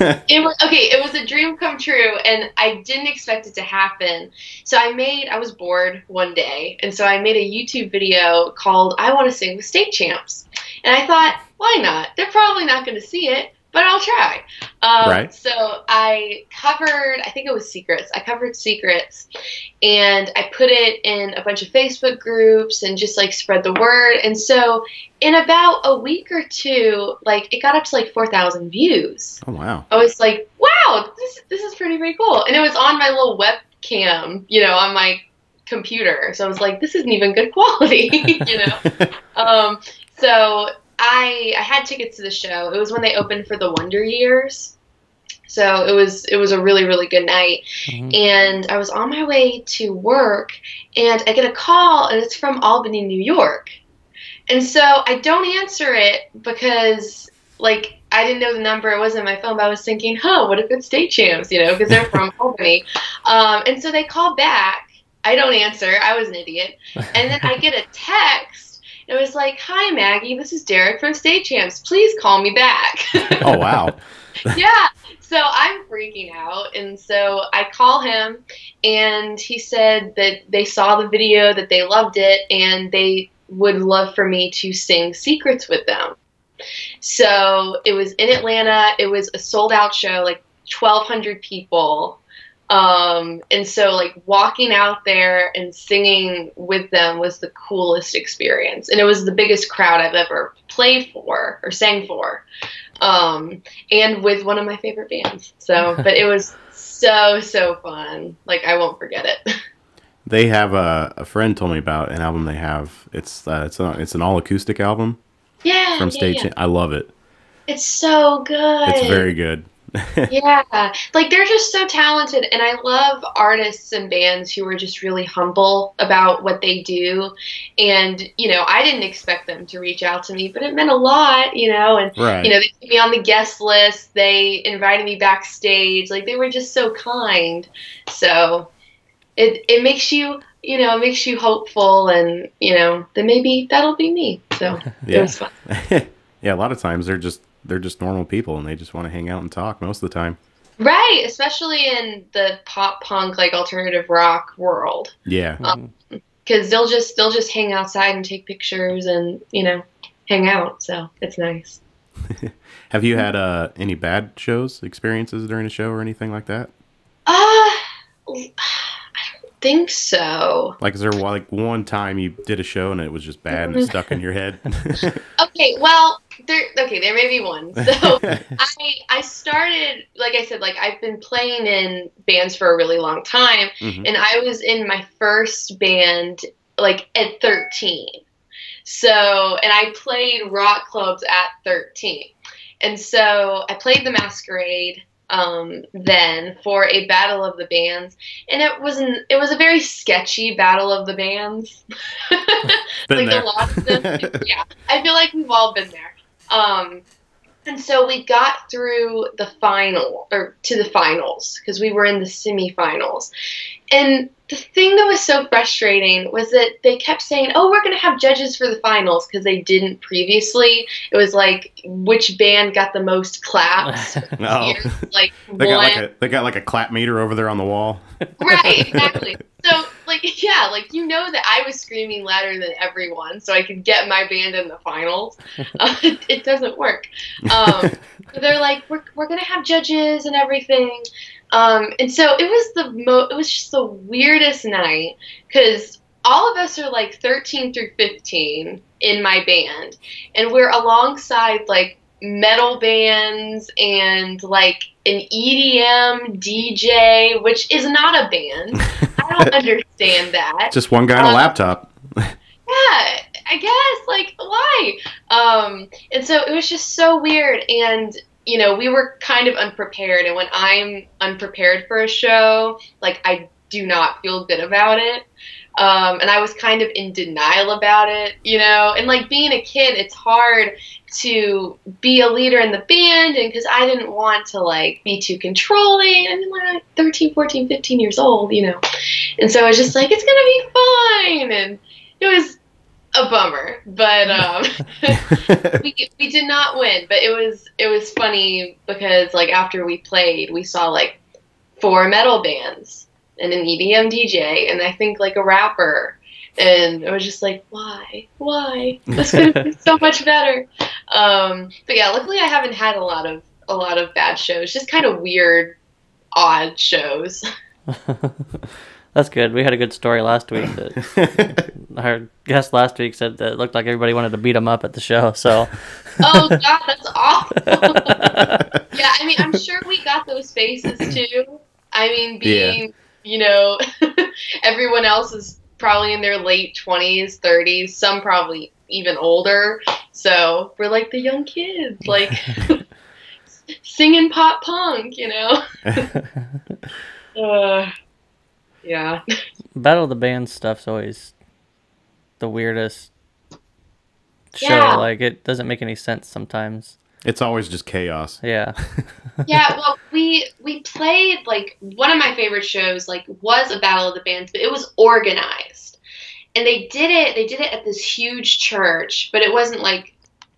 It was a dream come true, and I didn't expect it to happen. So I was bored one day, and so I made a YouTube video called I Want to Sing with State Champs. And I thought, why not? They're probably not going to see it, but I'll try. Right. So I think it was Secrets. I covered Secrets, and I put it in a bunch of Facebook groups and just like spread the word. And so in about a week or two, like it got up to like 4,000 views. Oh, wow. I was like, wow, this is pretty cool. And it was on my little webcam, on my computer. So I was like, this isn't even good quality, So I had tickets to the show. It was when they opened for the Wonder Years. So it was a really, really good night. And I was on my way to work, and I get a call, and it's from Albany, New York. And so I don't answer it because, like, I didn't know the number. It wasn't my phone, but I was thinking, what if it's state champs, because they're from Albany. And so they call back. I don't answer. I was an idiot. And then I get a text. It was like, hi, Maggie. This is Derek from State Champs. Please call me back. Oh, wow. Yeah. So I'm freaking out, and so I call him, and he said that they saw the video, that they loved it, and they would love for me to sing Secrets with them. So it was in Atlanta. It was a sold-out show, like 1,200 people. And so, like, walking out there and singing with them was the coolest experience. And it was the biggest crowd I've ever played for or sang for. And with one of my favorite bands. So, but it was so fun. Like, I won't forget it. They have a friend told me about an album they have. It's an all acoustic album. Yeah. From Stage. Yeah. I love it. It's so good. It's very good. Yeah, like they're just so talented, and I love artists and bands who are just really humble about what they do. And I didn't expect them to reach out to me, but it meant a lot, and Right. they put me on the guest list. They invited me backstage. Like, they were just so kind. So it makes you it makes you hopeful, and then maybe that'll be me. So Yeah. It was fun. Yeah, a lot of times they're just normal people, and they just want to hang out and talk most of the time. Right, especially in the pop punk, like, alternative rock world. Yeah. Because they'll just hang outside and take pictures and hang out. So it's nice. Have you had any bad experiences during a show or anything like that? I don't think so. Like, is there like one time you did a show and it was just bad and it stuck in your head? Okay, well, there may be one. So I started, like I said, like, I've been playing in bands for a really long time, and I was in my first band like at 13. So, and I played rock clubs at 13. And so I played the Masquerade then for a battle of the bands, and it was a very sketchy battle of the bands. Been like there. a lot of them. Yeah, I feel like we've all been there. And so we got through to the finals, because we were in the semifinals. And the thing that was so frustrating was that they kept saying, "Oh, we're going to have judges for the finals," because they didn't previously. It was like, which band got the most claps? No. Like, They got like a clap meter over there on the wall. Right, exactly. So, like, yeah, like, that I was screaming louder than everyone so I could get my band in the finals. It doesn't work. So they're like, we're going to have judges and everything. And so it was just the weirdest night, because all of us are like 13 through 15 in my band, and we're alongside like metal bands and like an EDM DJ, which is not a band. I don't understand that. Just one guy on a laptop. Yeah, I guess, like, why? And so it was just so weird, and we were kind of unprepared, and when I'm unprepared for a show, like, I do not feel good about it. And I was kind of in denial about it, and like, being a kid, it's hard to be a leader in the band, and because I didn't want to like be too controlling. I mean, like 13, 14, 15 years old, and so I was just like, it's gonna be fine, and it was a bummer, but we did not win. But it was funny, because like, after we played, we saw like 4 metal bands and an EDM DJ, and I think like a rapper, and it was just like, why? This could have been so much better. But yeah, luckily I haven't had a lot of bad shows, just kind of weird, odd shows. That's good. We had a good story last week. That our guest last week said that it looked like everybody wanted to beat him up at the show. So. Oh God, that's awful. Yeah, I mean, I'm sure we got those faces too. I mean, being, everyone else is probably in their late 20s, 30s, some probably even older. So we're like the young kids, like singing pop punk, Yeah. Battle of the Bands stuff's always the weirdest show. Yeah. Like, it doesn't make any sense sometimes. It's always just chaos. Yeah. Yeah, well, we played, like, one of my favorite shows, like, was a Battle of the Bands, but it was organized. And they did it at this huge church, but it wasn't, like,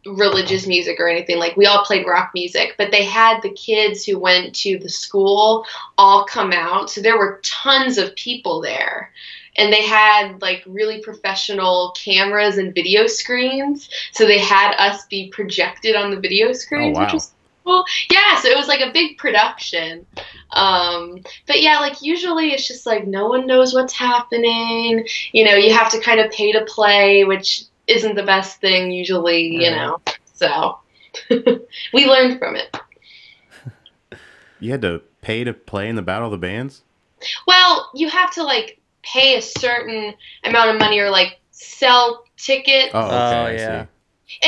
religious music or anything. Like, we all played rock music, but they had the kids who went to the school all come out. So there were tons of people there. And they had, like, really professional cameras and video screens. So they had us be projected on the video screens, which was cool. Yeah, so it was, like, a big production. But, yeah, like, usually it's just, like, no one knows what's happening. You know, you have to kind of pay to play, which isn't the best thing usually, you know. So we learned from it. You had to pay to play in the Battle of the Bands? Well, you have to, like, pay a certain amount of money or, like, sell tickets. Oh, okay, I yeah. see.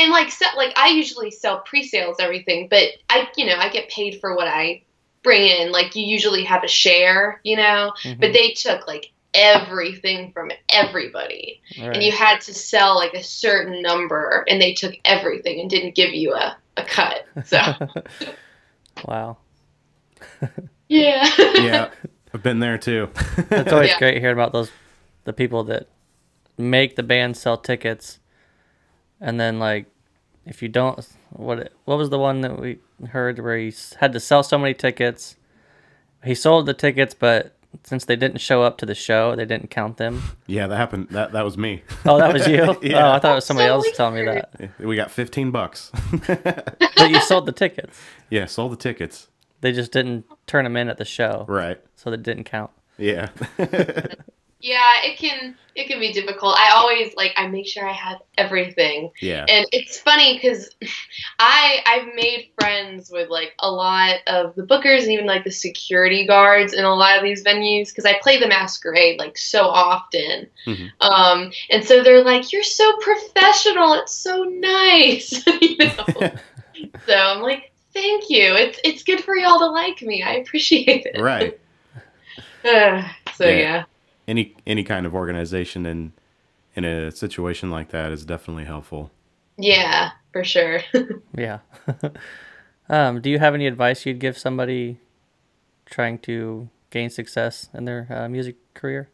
And, like, I usually sell pre-sales, everything, but I get paid for what I bring in. Like, you usually have a share, you know, but they took, like, everything from everybody. Right. And you had to sell, like, a certain number, and they took everything and didn't give you a cut. So. Wow. Yeah. Yeah, I've been there too. It's always Yeah. great hearing about the people that make the band sell tickets, and then, like, if you don't, what was the one that we heard where he had to sell so many tickets? He sold the tickets, but since they didn't show up to the show, they didn't count them. Yeah, that happened. That was me. Oh, that was you? Yeah. Oh, I thought it was somebody So else telling me weird. that. We got $15. But you sold the tickets. Yeah, sold the tickets. They just didn't turn them in at the show. Right. So they didn't count. Yeah. Yeah, it can be difficult. I always, like, I make sure I have everything. Yeah. And it's funny because I've made friends with, like, a lot of the bookers and even, like, the security guards in a lot of these venues because I play the masquerade, like, so often. Mhm. And so they're like, "You're so professional. It's so nice." You know? So I'm like, "Thank you. It's good for y'all to like me. I appreciate it." Right. So yeah. Any kind of organization in a situation like that is definitely helpful. Yeah, for sure. Yeah. Do you have any advice you'd give somebody trying to gain success in their music career?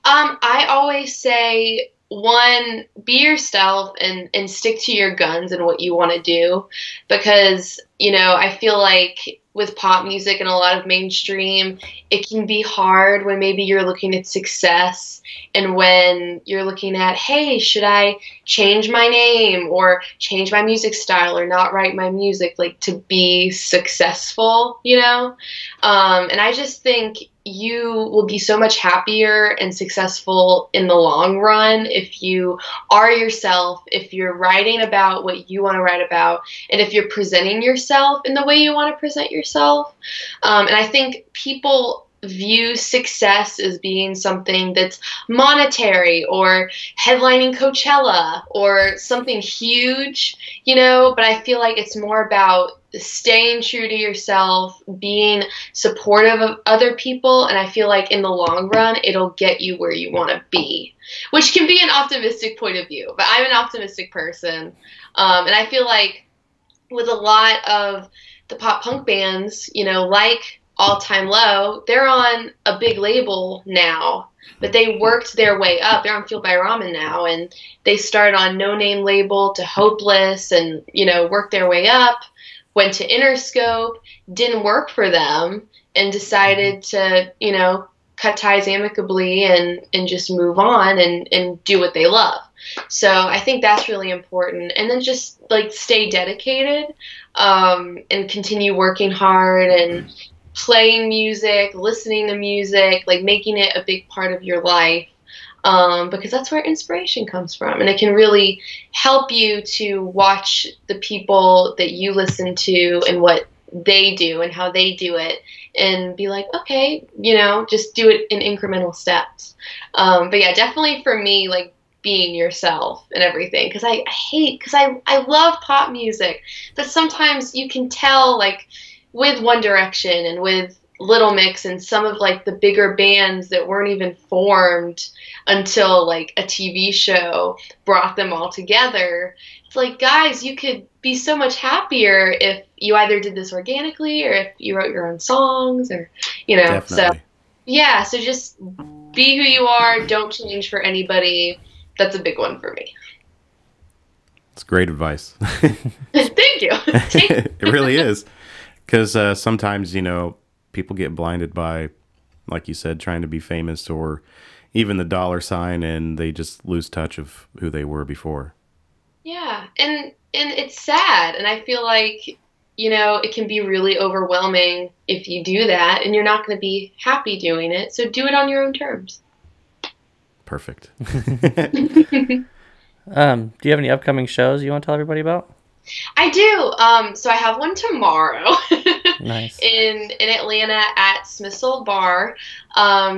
I always say, one, be yourself and stick to your guns and what you want to do, because, you know, I feel like with pop music and a lot of mainstream, it can be hard when maybe you're looking at success and when you're looking at, hey, should I change my name or change my music style or not write my music, like, to be successful, you know? And I just think you will be so much happier and successful in the long run if you are yourself, if you're writing about what you want to write about, and if you're presenting yourself in the way you want to present yourself. And I think people view success as being something that's monetary or headlining Coachella or something huge, you know, but I feel like it's more about staying true to yourself, being supportive of other people, and I feel like in the long run, it'll get you where you want to be, which can be an optimistic point of view, but I'm an optimistic person, and I feel like with a lot of the pop punk bands, you know, like All Time Low, they're on a big label now, but they worked their way up. They're on Fueled by Ramen now, and they started on No Name label to Hopeless and, you know, worked their way up, went to Interscope, didn't work for them, and decided to, you know, cut ties amicably and just move on and do what they love. So I think that's really important. And then just, like, stay dedicated and continue working hard and playing music, listening to music, like, making it a big part of your life. Because that's where inspiration comes from. And it can really help you to watch the people that you listen to and what they do and how they do it and be like, okay, you know, just do it in incremental steps. But yeah, definitely for me, like, being yourself and everything. Because I love pop music, but sometimes you can tell, like, with One Direction and with Little Mix and some of, like, the bigger bands that weren't even formed until, like, a TV show brought them all together. It's like, guys, you could be so much happier if you either did this organically or if you wrote your own songs or, you know. Definitely. So yeah, so just be who you are, don't change for anybody. That's a big one for me. It's great advice. Thank you. It really is. Because sometimes, people get blinded by, like you said, trying to be famous or even the dollar sign, and they just lose touch of who they were before. Yeah, and it's sad, and I feel like, it can be really overwhelming if you do that, and you're not going to be happy doing it, so do it on your own terms. Perfect. Do you have any upcoming shows you want to tell everybody about? I do. So I have one tomorrow. Nice. in Atlanta at Smith's Old Bar.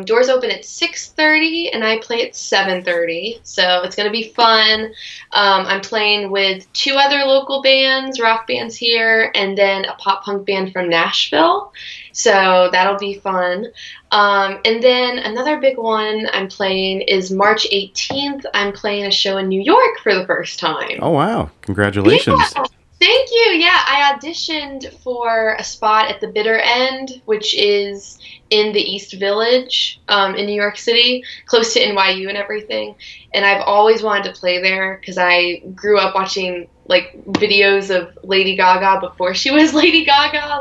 Doors open at 6:30 and I play at 7:30. So it's going to be fun. I'm playing with 2 other local bands, rock bands here, and then a pop punk band from Nashville. So that'll be fun. And then another big one I'm playing is March 18th. I'm playing a show in New York for the first time. Oh, wow. Congratulations. Yeah. Thank you. Yeah, I auditioned for a spot at the Bitter End, which is in the East Village in New York City, close to NYU and everything. And I've always wanted to play there because I grew up watching videos of Lady Gaga before she was Lady Gaga,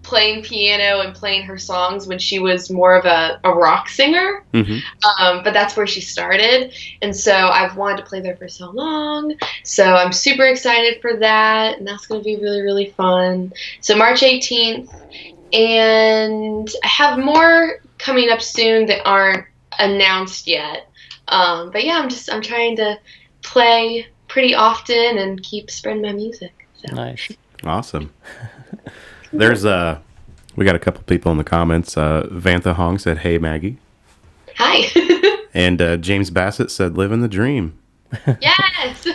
playing piano and playing her songs when she was more of a rock singer. Mm-hmm. But that's where she started. And so I've wanted to play there for so long. So I'm super excited for that. And that's going to be really, really fun. So March 18th. And I have more coming up soon that aren't announced yet. But yeah, I'm trying to play pretty often and keep spreading my music. So. Nice. Awesome. There's we got a couple people in the comments. Vantha Hong said, "Hey Maggie." Hi. And James Bassett said, "Living the dream." Yes.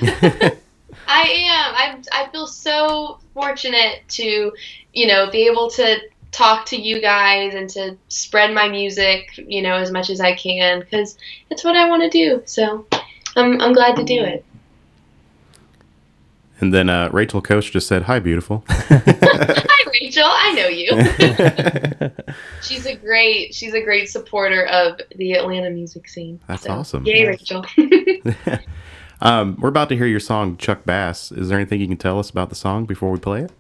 I am. I feel so fortunate to, be able to talk to you guys and to spread my music, as much as I can, because it's what I want to do. So I'm glad to do it. And then Rachel Coach just said, "Hi, beautiful." Hi, Rachel. I know you. She's a great supporter of the Atlanta music scene. That's awesome. Yay, Rachel. We're about to hear your song, Chuck Bass. Is there anything you can tell us about the song before we play it?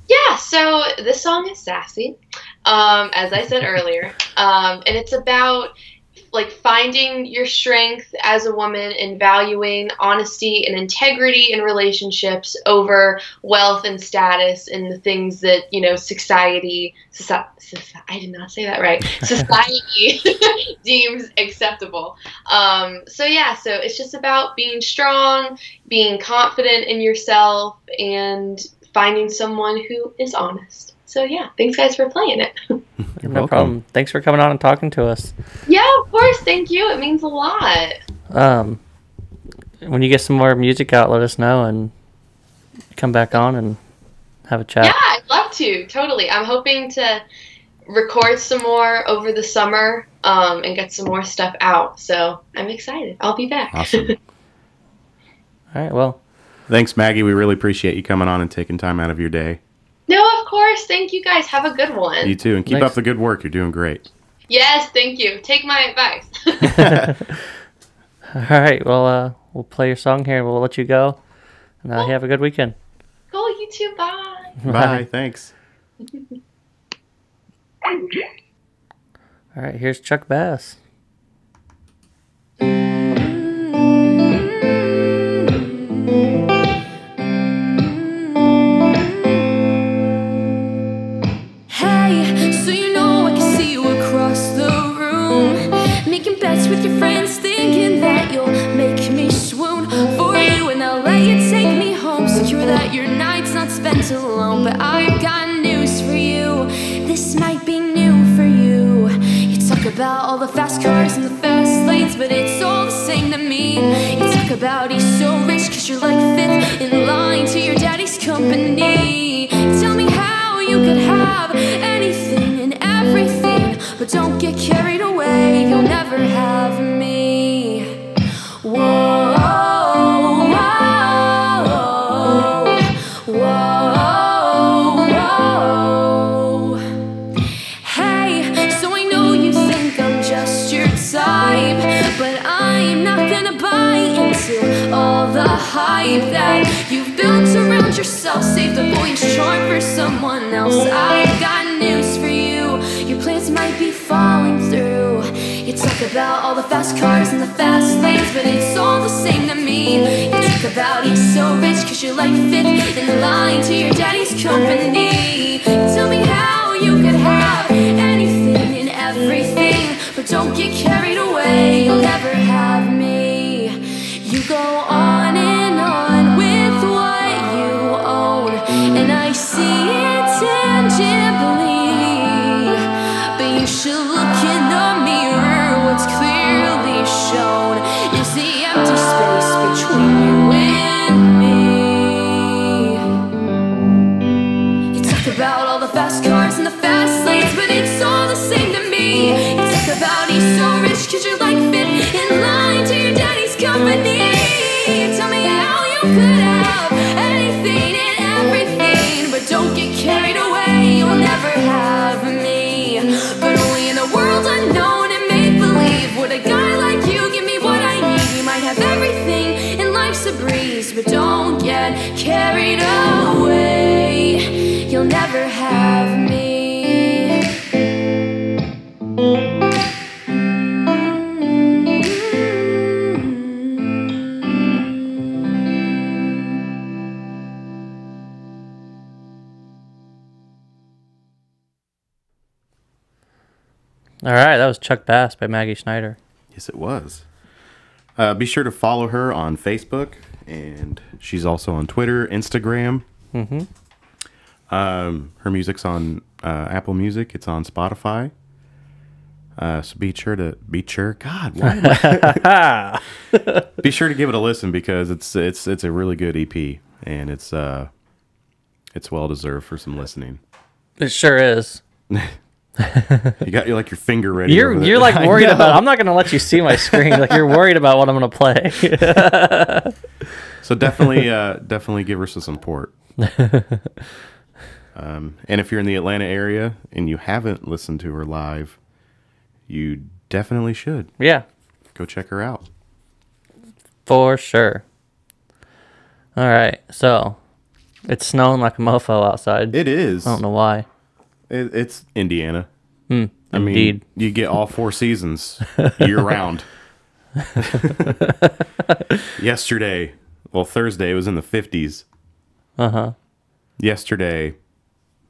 Yeah, so this song is sassy, as I said earlier, and it's about finding your strength as a woman and valuing honesty and integrity in relationships over wealth and status and the things that, society I did not say that right. Society deems acceptable. So it's just about being strong, being confident in yourself, and finding someone who is honest. So yeah, thanks guys for playing it. You're No welcome. problem. Thanks for coming on and talking to us. Yeah, of course. Thank you. It means a lot. When you get some more music out, let us know and come back on and have a chat. Yeah, I'd love to. Totally. I'm hoping to record some more over the summer and get some more stuff out. So I'm excited. I'll be back. Awesome. All right, well. Thanks, Maggie. We really appreciate you coming on and taking time out of your day. No, of course. Thank you guys. Have a good one. You too. And keep Thanks. up the good work. You're doing great. Yes, thank you. Take my advice. All right, well, we'll play your song here and we'll let you go. And have a good weekend. Cool, you too. Bye. Bye. Thanks. All right, here's Chuck Bass. Hey, so you know I can see you across the room, making bets with your friends, thinking that you'll make me swoon for you, and I'll let you take me home, secure that your night's not spent alone. But I've got news for you, this might be new for you. You talk about all the fast cars and the fast lanes, but it's all the same to me. You talk about he's so rich cause you're like fifth in line to your daddy's company. Tell me how you could have anything and everything, but don't get carried away, you'll never have me. Whoa, whoa, whoa, whoa. Hey, so I know you think I'm just your type, but I'm not gonna buy into all the hype that you've built around yourself. Save the boyish charm for someone else. I've got news for you. Your plans might be falling through. You talk about all the fast cars and the fast lanes, but it's all the same to me. You talk about he's so rich cause you're like fifth in line to your daddy's company. Tell me how you could have anything and everything, but don't get carried away, you'll never have me. You go on and on with what you own, and I see it tangibly, but you should look in the mirror. What's clearly shown is the empty space between you and me. You talk about all the fast cars and the fast lanes, but it's all the same to me. You talk about he's so rich cause you're like fifth in line to your daddy's company. Tell me how you could have anything and everything, but don't get carried away, you'll never have me. But only in a world unknown and make-believe would a guy like you give me what I need. You might have everything and life's a breeze, but don't get carried away, you'll never have me. All right, that was Chuck Bass by Maggie Schneider. Yes, it was. Be sure to follow her on Facebook, and she's also on Twitter, Instagram. Mm-hmm. Her music's on Apple Music. It's on Spotify. So be sure. God, why am I? Be sure to give it a listen because it's a really good EP, and it's well deserved for some listening. It sure is. You got your finger ready. You're like worried about. I'm not gonna let you see my screen. Like you're worried about what I'm gonna play. So definitely give her some support. And if you're in the Atlanta area and you haven't listened to her live, you definitely should. Yeah, Go check her out. for sure. All right, so it's snowing like a mofo outside. It is. I don't know why. It's Indiana. I mean, you get all 4 seasons year round. Yesterday, Thursday, it was in the 50s. Uh-huh. Yesterday,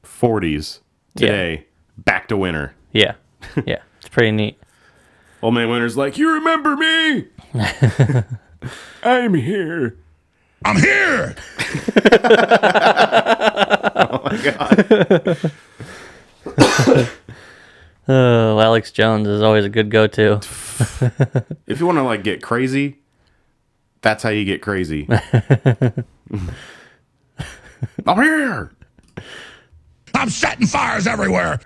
40s. Today, back to winter. Yeah. Yeah. It's pretty neat. Old Man Winter's like, you remember me? I'm here. I'm here! Oh, my God. Oh, Alex Jones is always a good go-to. If you want to, get crazy, that's how you get crazy. I'm here! I'm setting fires everywhere!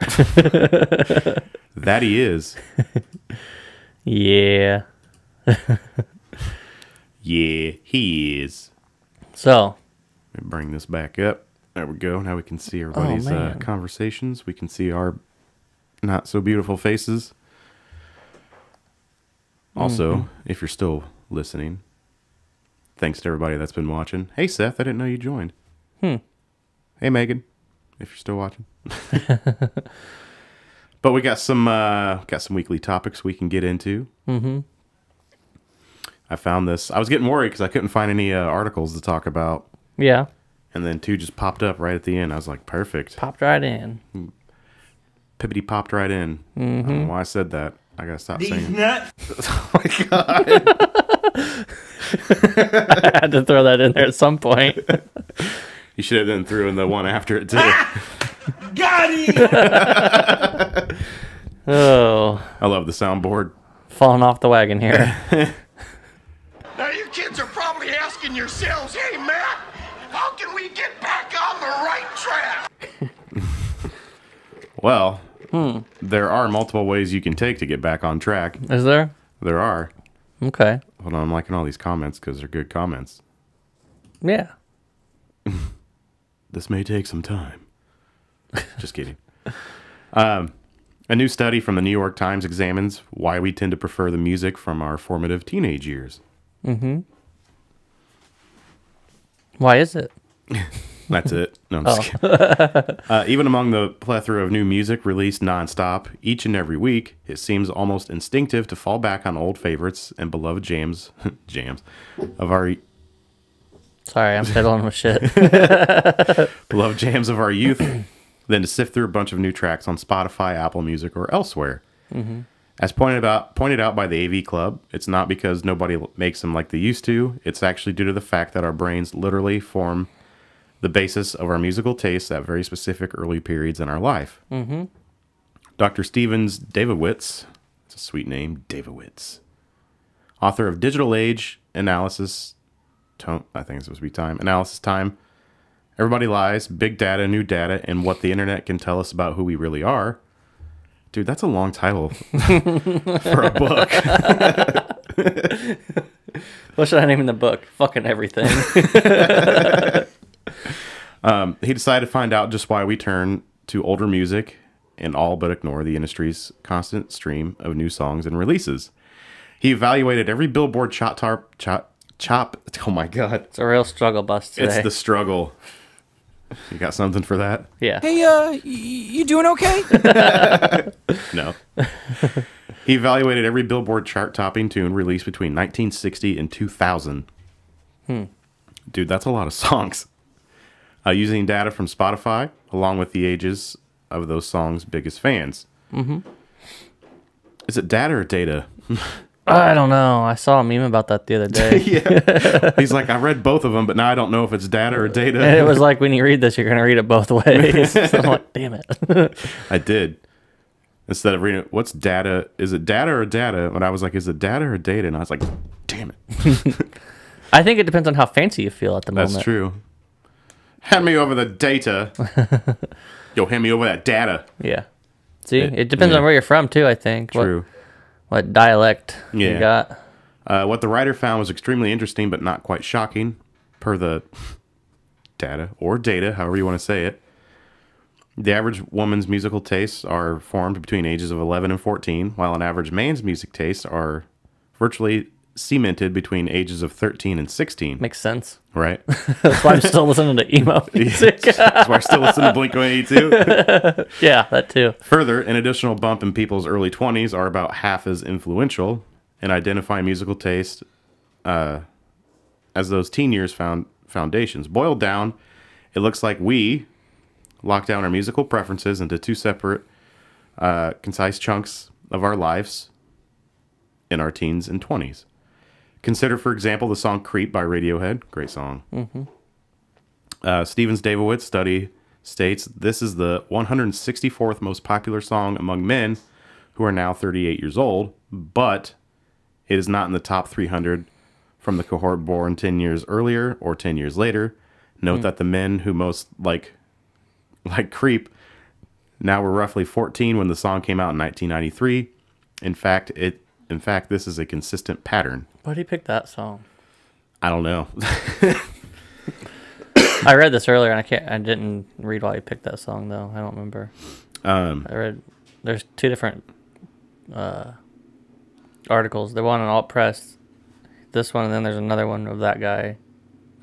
That he is. Yeah. Yeah, he is. So. Let me bring this back up. There we go. Now we can see everybody's conversations. We can see our not so beautiful faces. Also, if you're still listening, thanks to everybody that's been watching. Hey, Seth, I didn't know you joined. Hey, Megan, if you're still watching. But we got some weekly topics we can get into. Mm-hmm. I found this. I was getting worried because I couldn't find any articles to talk about. Yeah. And then 2 just popped up right at the end. I was like, perfect. Popped right in. Pippity popped right in. Mm-hmm. I don't know why I said that. I gotta stop saying nuts. Oh my God. I had to throw that in there at some point. You should have then threw in the one after it too. Got him. Oh. I love the soundboard. Falling off the wagon here. Now you kids are probably asking yourselves, hey Matt, how can we get back on the right track? Well, there are multiple ways you can take to get back on track. Is there? There are. Okay. Hold on, I'm liking all these comments because they're good comments. Yeah. This may take some time. Just kidding. A new study from the New York Times examines why we tend to prefer the music from our formative teenage years. Mm-hmm. Why is it? That's it. No, I'm just kidding. Even among the plethora of new music released nonstop each and every week, it seems almost instinctive to fall back on old favorites and beloved jams of our Sorry, I'm fiddling with shit. beloved jams of our youth than to sift through a bunch of new tracks on Spotify, Apple Music, or elsewhere. Mm-hmm. As pointed out by the AV Club, it's not because nobody makes them like they used to. It's actually due to the fact that our brains literally form the basis of our musical tastes at very specific early periods in our life. Mm-hmm. Dr. Stevens Davidowitz, it's a sweet name, Davidowitz, author of Digital Age Analysis, I think it's supposed to be Time, Analysis Time, Everybody Lies, Big Data, New Data, and What the Internet Can Tell Us About Who We Really Are. Dude, that's a long title for a book. What should I name in the book? Fucking everything. He decided to find out just why we turn to older music and all but ignore the industry's constant stream of new songs and releases. He evaluated every Billboard chop. Oh my God. It's a real struggle bus today. It's the struggle. You got something for that? Yeah. Hey, you doing okay? No. He evaluated every Billboard chart-topping tune released between 1960 and 2000. Dude, that's a lot of songs. Using data from Spotify, along with the ages of those songs' biggest fans. Mm-hmm. Is it data or data? I don't know. I saw a meme about that the other day. Yeah. He's like, I read both of them, but now I don't know if it's data or data. And it was like, when you read this, you're going to read it both ways. So I'm like, damn it. I did. Instead of reading, what's data? Is it data or data? And I was like, is it data or data? And I was like, damn it. I think it depends on how fancy you feel at the moment. That's true. Hand me over the data. Yo, hand me over that data. Yeah. See, it depends on where you're from, too, I think. True. What dialect you got. What the writer found was extremely interesting, but not quite shocking, per the data, or data, however you want to say it. The average woman's musical tastes are formed between ages of 11 and 14, while an average man's music tastes are virtually cemented between ages of 13 and 16. Makes sense. Right? That's why I'm still listening to emo music. That's why I still listen to Blink-182. Yeah, that too. Further, an additional bump in people's early 20s are about half as influential in identifying musical taste as those teen years foundations. Boiled down, it looks like we lock down our musical preferences into two separate, concise chunks of our lives in our teens and 20s. Consider, for example, the song Creep by Radiohead. Great song. Mm-hmm. Stevens Davidowitz study states this is the 164th most popular song among men who are now 38 years old, but it is not in the top 300 from the cohort born 10 years earlier or 10 years later. Note that the men who most like Creep now were roughly 14 when the song came out in 1993. In fact, this is a consistent pattern. Why did he pick that song? I don't know. I read this earlier, and I didn't read why he picked that song though. I don't remember. I read there's two different articles. The one on Alt Press, this one, and then there's another one of that guy.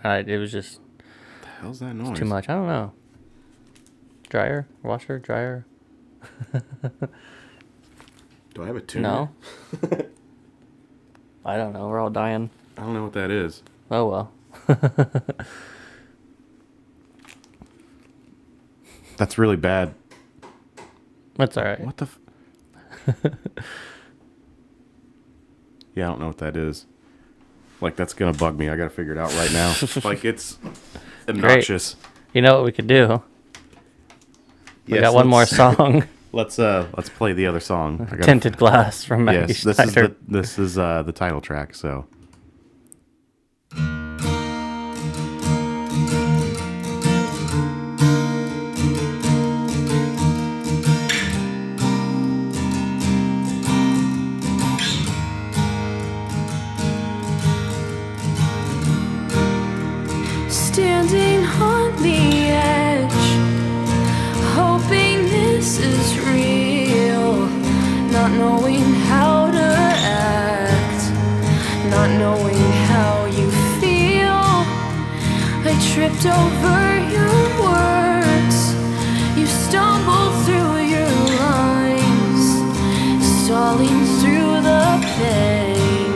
It was just What the hell's that noise? too much. I don't know. Dryer, washer, dryer. Do I have a tuner? No. I don't know. We're all dying. I don't know what that is. Oh well. That's really bad. That's all right. What the? Yeah, I don't know what that is. Like, that's gonna bug me. I gotta figure it out right now. Like, it's obnoxious. Great. You know what we could do? We Yes, got one more song. Let's play the other song. Tinted Glass from Maggie Yes, Schneider. this is the title track. So. Standing on the edge, hoping this is real, not knowing how to act, not knowing how you feel. I tripped over your words. You stumbled through your lines, stalling through the pain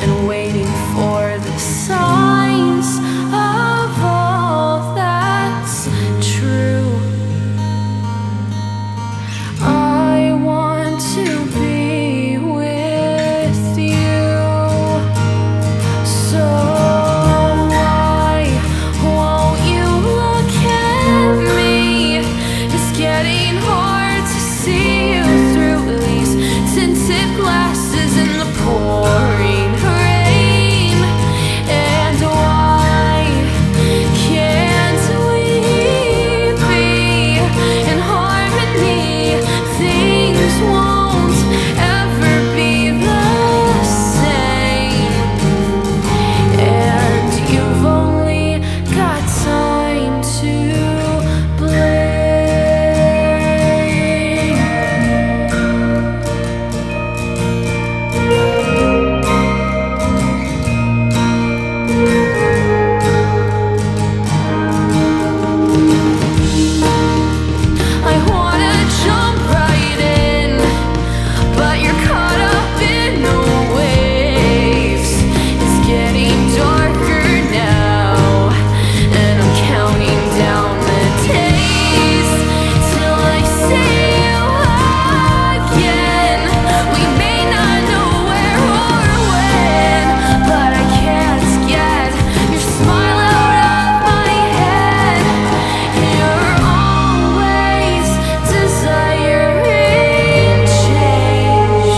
and waiting for the signs of all that's true. I want to be with you. So why won't you look at me? It's getting hard to see you through these tinted glasses in the pouring rain. And why can't we be in harmony? Things won't ever be the same. And you've only got time to I wanna jump right in, but you're caught up in the waves. It's getting darker now, and I'm counting down the days till I see you again. We may not know where or when, but I can't get your smile out of my head. You're always desiring change,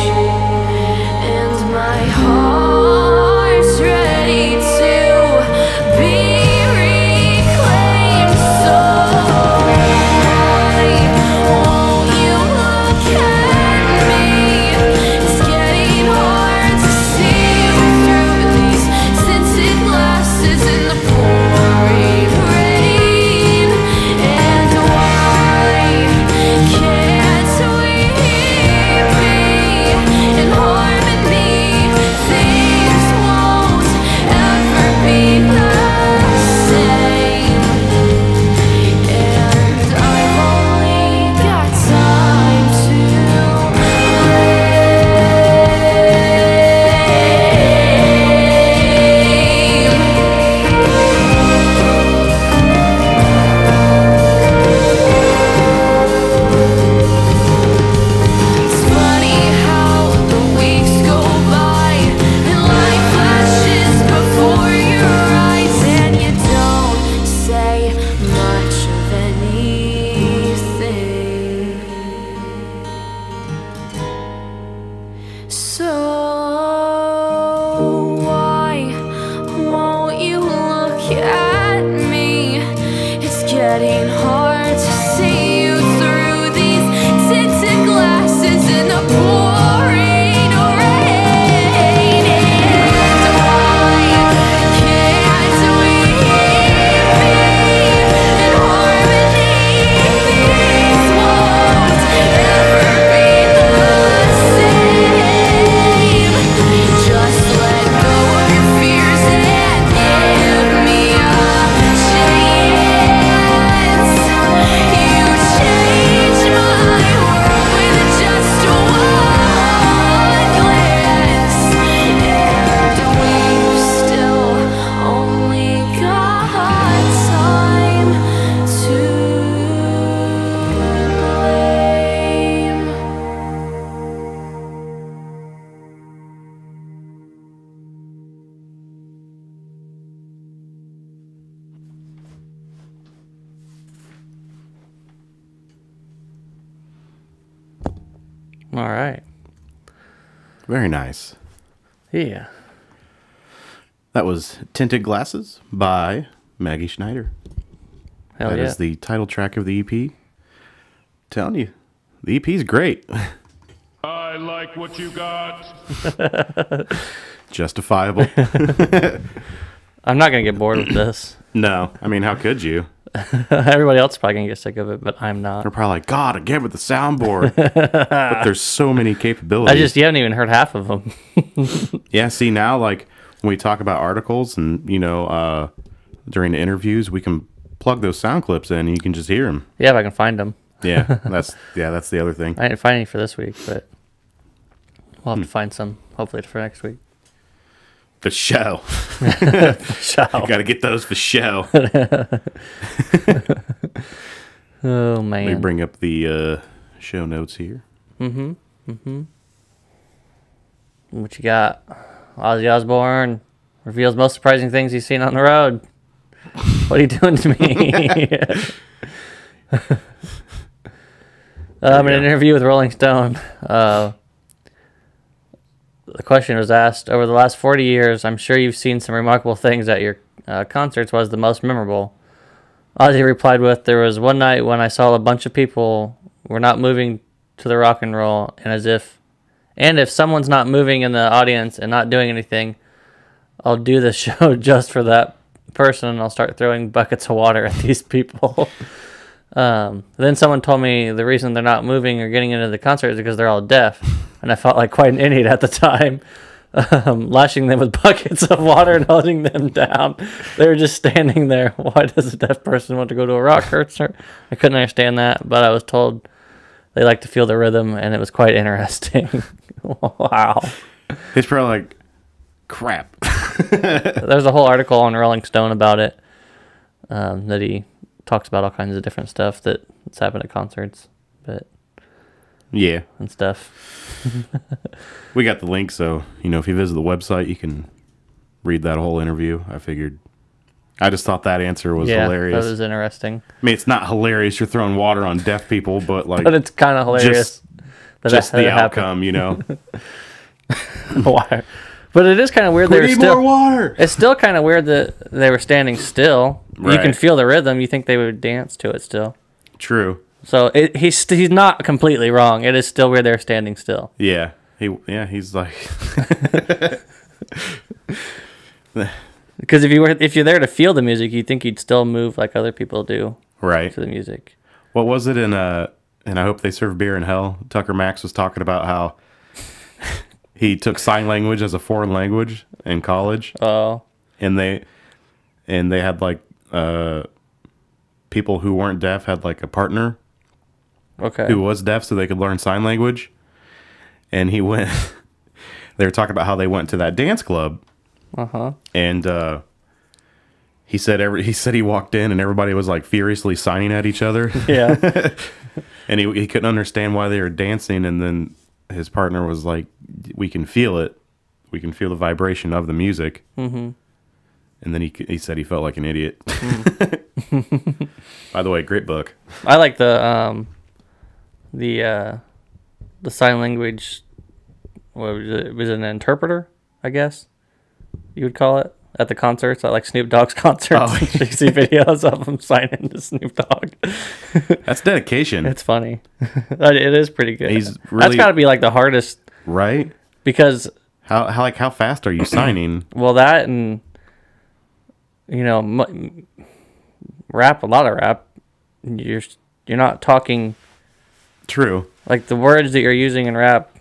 and my heart's ready to be reclaimed. So why won't you look at me? It's getting hard to see you through these tinted glasses in the pouring rain. And why can't we be in harmony? Things won't ever be the same. And I've only got time to It's funny how the weeks go by and life flashes before your eyes, and you don't say much of anything. So why won't you look at me? It's getting hard to see you through these tinted glasses in the pouring rain. And why can't we be in harmony? Things won't ever be the same. Just let go of your fears and give me a chance. You change my world with just one glance, and we've still only got time to blame. All right. Very nice. Yeah. That was Tinted Glasses by Maggie Schneider. Hell That yeah. is the title track of the EP. Telling you, the EP's great. I like what you got. Justifiable. I'm not going to get bored with this. No, I mean, how could you? Everybody else is probably going to get sick of it, but I'm not. They're probably like, God, again with the soundboard. But there's so many capabilities. You haven't even heard half of them. Yeah, see, now, like, when we talk about articles and, during the interviews, we can plug those sound clips in and you can just hear them. Yeah, if I can find them. Yeah, that's the other thing. I didn't find any for this week, but we'll have to find some, hopefully, for next week. For show. Show. Got to get those for show. Oh, man. Let me bring up the show notes here. What you got? Ozzy Osbourne reveals most surprising things he's seen on the road. What are you doing to me? In an interview with Rolling Stone, the question was asked, over the last 40 years, I'm sure you've seen some remarkable things at your concerts. What was the most memorable? Ozzy replied with, there was one night when I saw a bunch of people were not moving to the rock and roll, and if someone's not moving in the audience and not doing anything, I'll do the show just for that person, and I'll start throwing buckets of water at these people. Then someone told me the reason they're not moving or getting into the concert is because they're all deaf, and I felt like quite an idiot at the time, lashing them with buckets of water and holding them down. They were just standing there. Why does a deaf person want to go to a rock concert? I couldn't understand that, but I was told they like to feel the rhythm, and it was quite interesting. Wow. He's probably like, crap. There's a whole article on Rolling Stone about it, that he talks about all kinds of different stuff that's happened at concerts, yeah, and stuff. We got the link, so if you visit the website, you can read that whole interview. I just thought that answer was hilarious. That was interesting. I mean, it's not hilarious. You're throwing water on deaf people, but but it's kind of hilarious. Just the outcome, Why? But it is kind of weird. We need more water. It's still kind of weird that they were standing still. Right. You can feel the rhythm. You think they would dance to it still. True. So he's not completely wrong. It is still weird they're standing still. Yeah. He's like. Because if you're there to feel the music, you'd think you'd still move like other people do. Right. To the music. What was it in and I Hope They Serve Beer in Hell? Tucker Max was talking about how he took sign language as a foreign language in college. Oh. And they had like people who weren't deaf had like a partner. Okay. Who was deaf so they could learn sign language. And he went they were talking about how they went to that dance club. Uh-huh. And he said he walked in and everybody was like furiously signing at each other. Yeah. And he couldn't understand why they were dancing, and then his partner was like, we can feel it. We can feel the vibration of the music. Mm-hmm. And then he said he felt like an idiot. Mm. By the way, great book. I like the sign language. What was it? Was it an interpreter? I guess you would call it at the concerts, at like Snoop Dogg's concerts. Oh. You see videos of him signing to Snoop Dogg. That's dedication. It's funny. It is pretty good. He's really, that's got to be like the hardest, right? Because how fast are you signing? Well, that and rap, a lot of rap. You're not talking. True. Like the words that you're using in rap.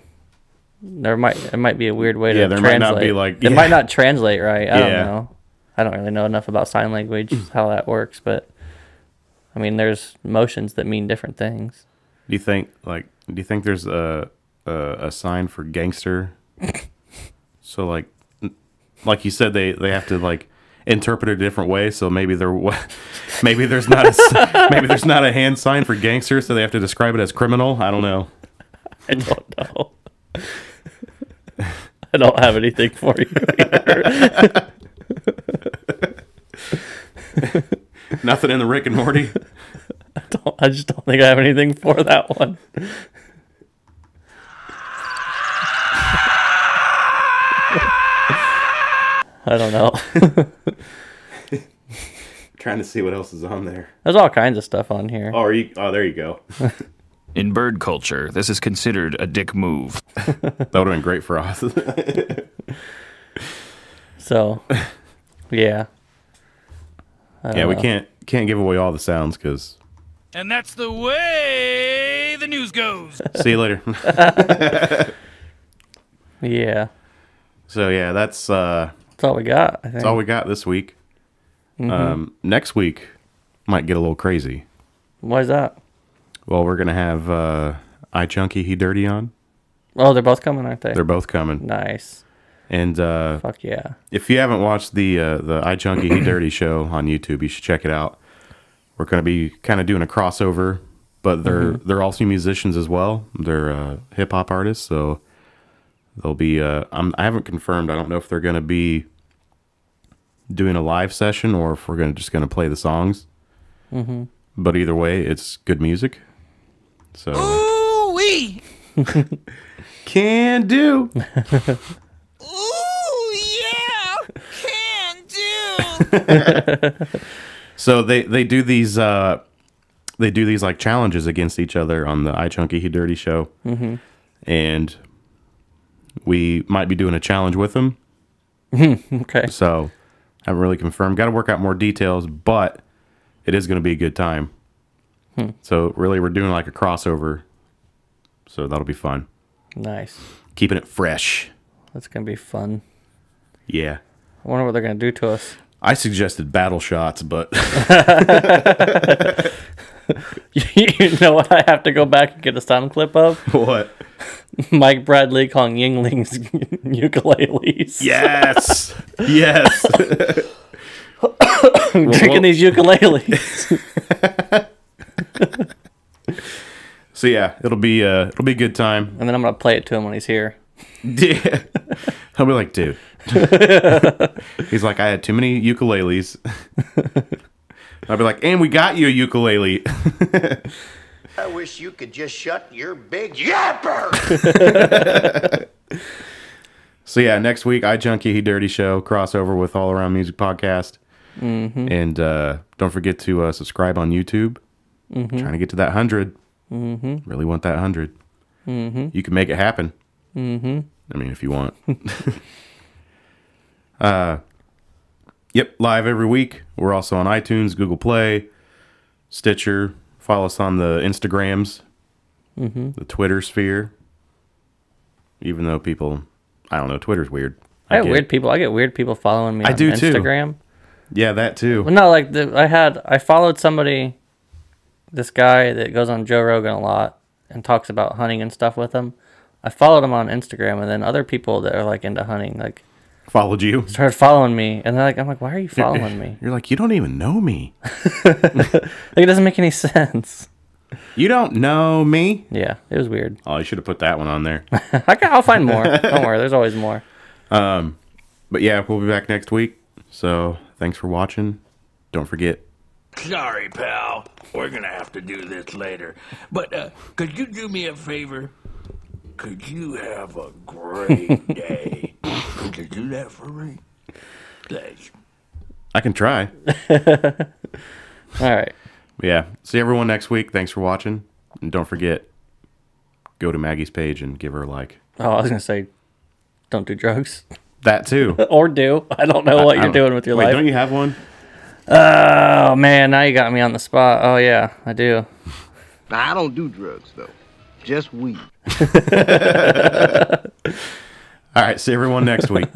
It might be a weird way to translate. Might not be like it might not translate right. I don't know. I don't really know enough about sign language how that works, but I mean, there's motions that mean different things. Do you think there's a sign for gangster? So like you said, they have to like interpret it a different way. So maybe there's not a hand sign for gangster, so they have to describe it as criminal. I don't know. I don't know. I don't have anything for you here. Nothing in the Rick and Morty? I just don't think I have anything for that one. I don't know. Trying to see what else is on there. There's all kinds of stuff on here. Oh, there you go. In bird culture, this is considered a dick move. That would have been great for us. So, yeah. Yeah, we can't give away all the sounds because. And that's the way the news goes. See you later. Yeah. So yeah, that's all we got. I think. That's all we got this week. Next week might get a little crazy. Why is that? Well, we're gonna have I Chunky He Dirty on. Oh, they're both coming, aren't they? They're both coming. Nice. And fuck yeah! If you haven't watched the I Chunky He Dirty show on YouTube, you should check it out. We're gonna be kind of doing a crossover, but they're also musicians as well. They're hip hop artists, so they'll be. I haven't confirmed. I don't know if they're gonna be doing a live session or if we're just gonna play the songs. But either way, it's good music. So. Ooh-wee! Can do. Ooh, yeah! Can do! So they do these like challenges against each other on the I Chunky He Dirty show. And we might be doing a challenge with them. Okay. So haven't really confirmed. Got to work out more details, but it is going to be a good time. So really, we're doing like a crossover. So that'll be fun. Nice. Keeping it fresh. That's gonna be fun. Yeah. I wonder what they're gonna do to us. I suggested battle shots, but you know what? I have to go back and get a sound clip of what? Mike Bradley calling Yinglings ukuleles. Yes. Yes. Drinking these ukuleles. So yeah, it'll be a good time. And then I'm gonna play it to him when he's here. Yeah. He'll be like, dude. He's like, I had too many ukuleles. I'll be like, and we got you a ukulele. I wish you could just shut your big yapper. So yeah, next week, I Junkie He Dirty show crossover with All Around Music podcast. And don't forget to subscribe on YouTube. Trying to get to that 100. Really want that 100. You can make it happen. I mean, if you want. Yep, live every week. We're also on iTunes, Google Play, Stitcher. Follow us on the Instagrams, the Twitter sphere. Even though people, I don't know, Twitter's weird. I get weird people. I get weird people following me on Instagram. Too. Yeah, that too. Well, no, like I followed somebody, this guy that goes on Joe Rogan a lot and talks about hunting and stuff with him. I followed him on Instagram, and then other people that are like into hunting, like followed you, started following me, and I'm like, why are you following me? You're like, you don't even know me. Like, it doesn't make any sense. You don't know me. Yeah, it was weird. Oh, you should have put that one on there. I'll find more. Don't worry, there's always more. But yeah, we'll be back next week. So thanks for watching. Don't forget. Sorry, pal. We're gonna have to do this later. But could you do me a favor? Could you have a great day? Could you do that for me? Thanks. I can try. All right. Yeah. See everyone next week. Thanks for watching. And don't forget, go to Maggie's page and give her a like. Oh, I was going to say, don't do drugs. That too. Or do. I don't know what you're doing with your life. Don't you have one? Oh, man. Now you got me on the spot. Oh, yeah, I do. I don't do drugs, though. Just weed. All right. See everyone next week.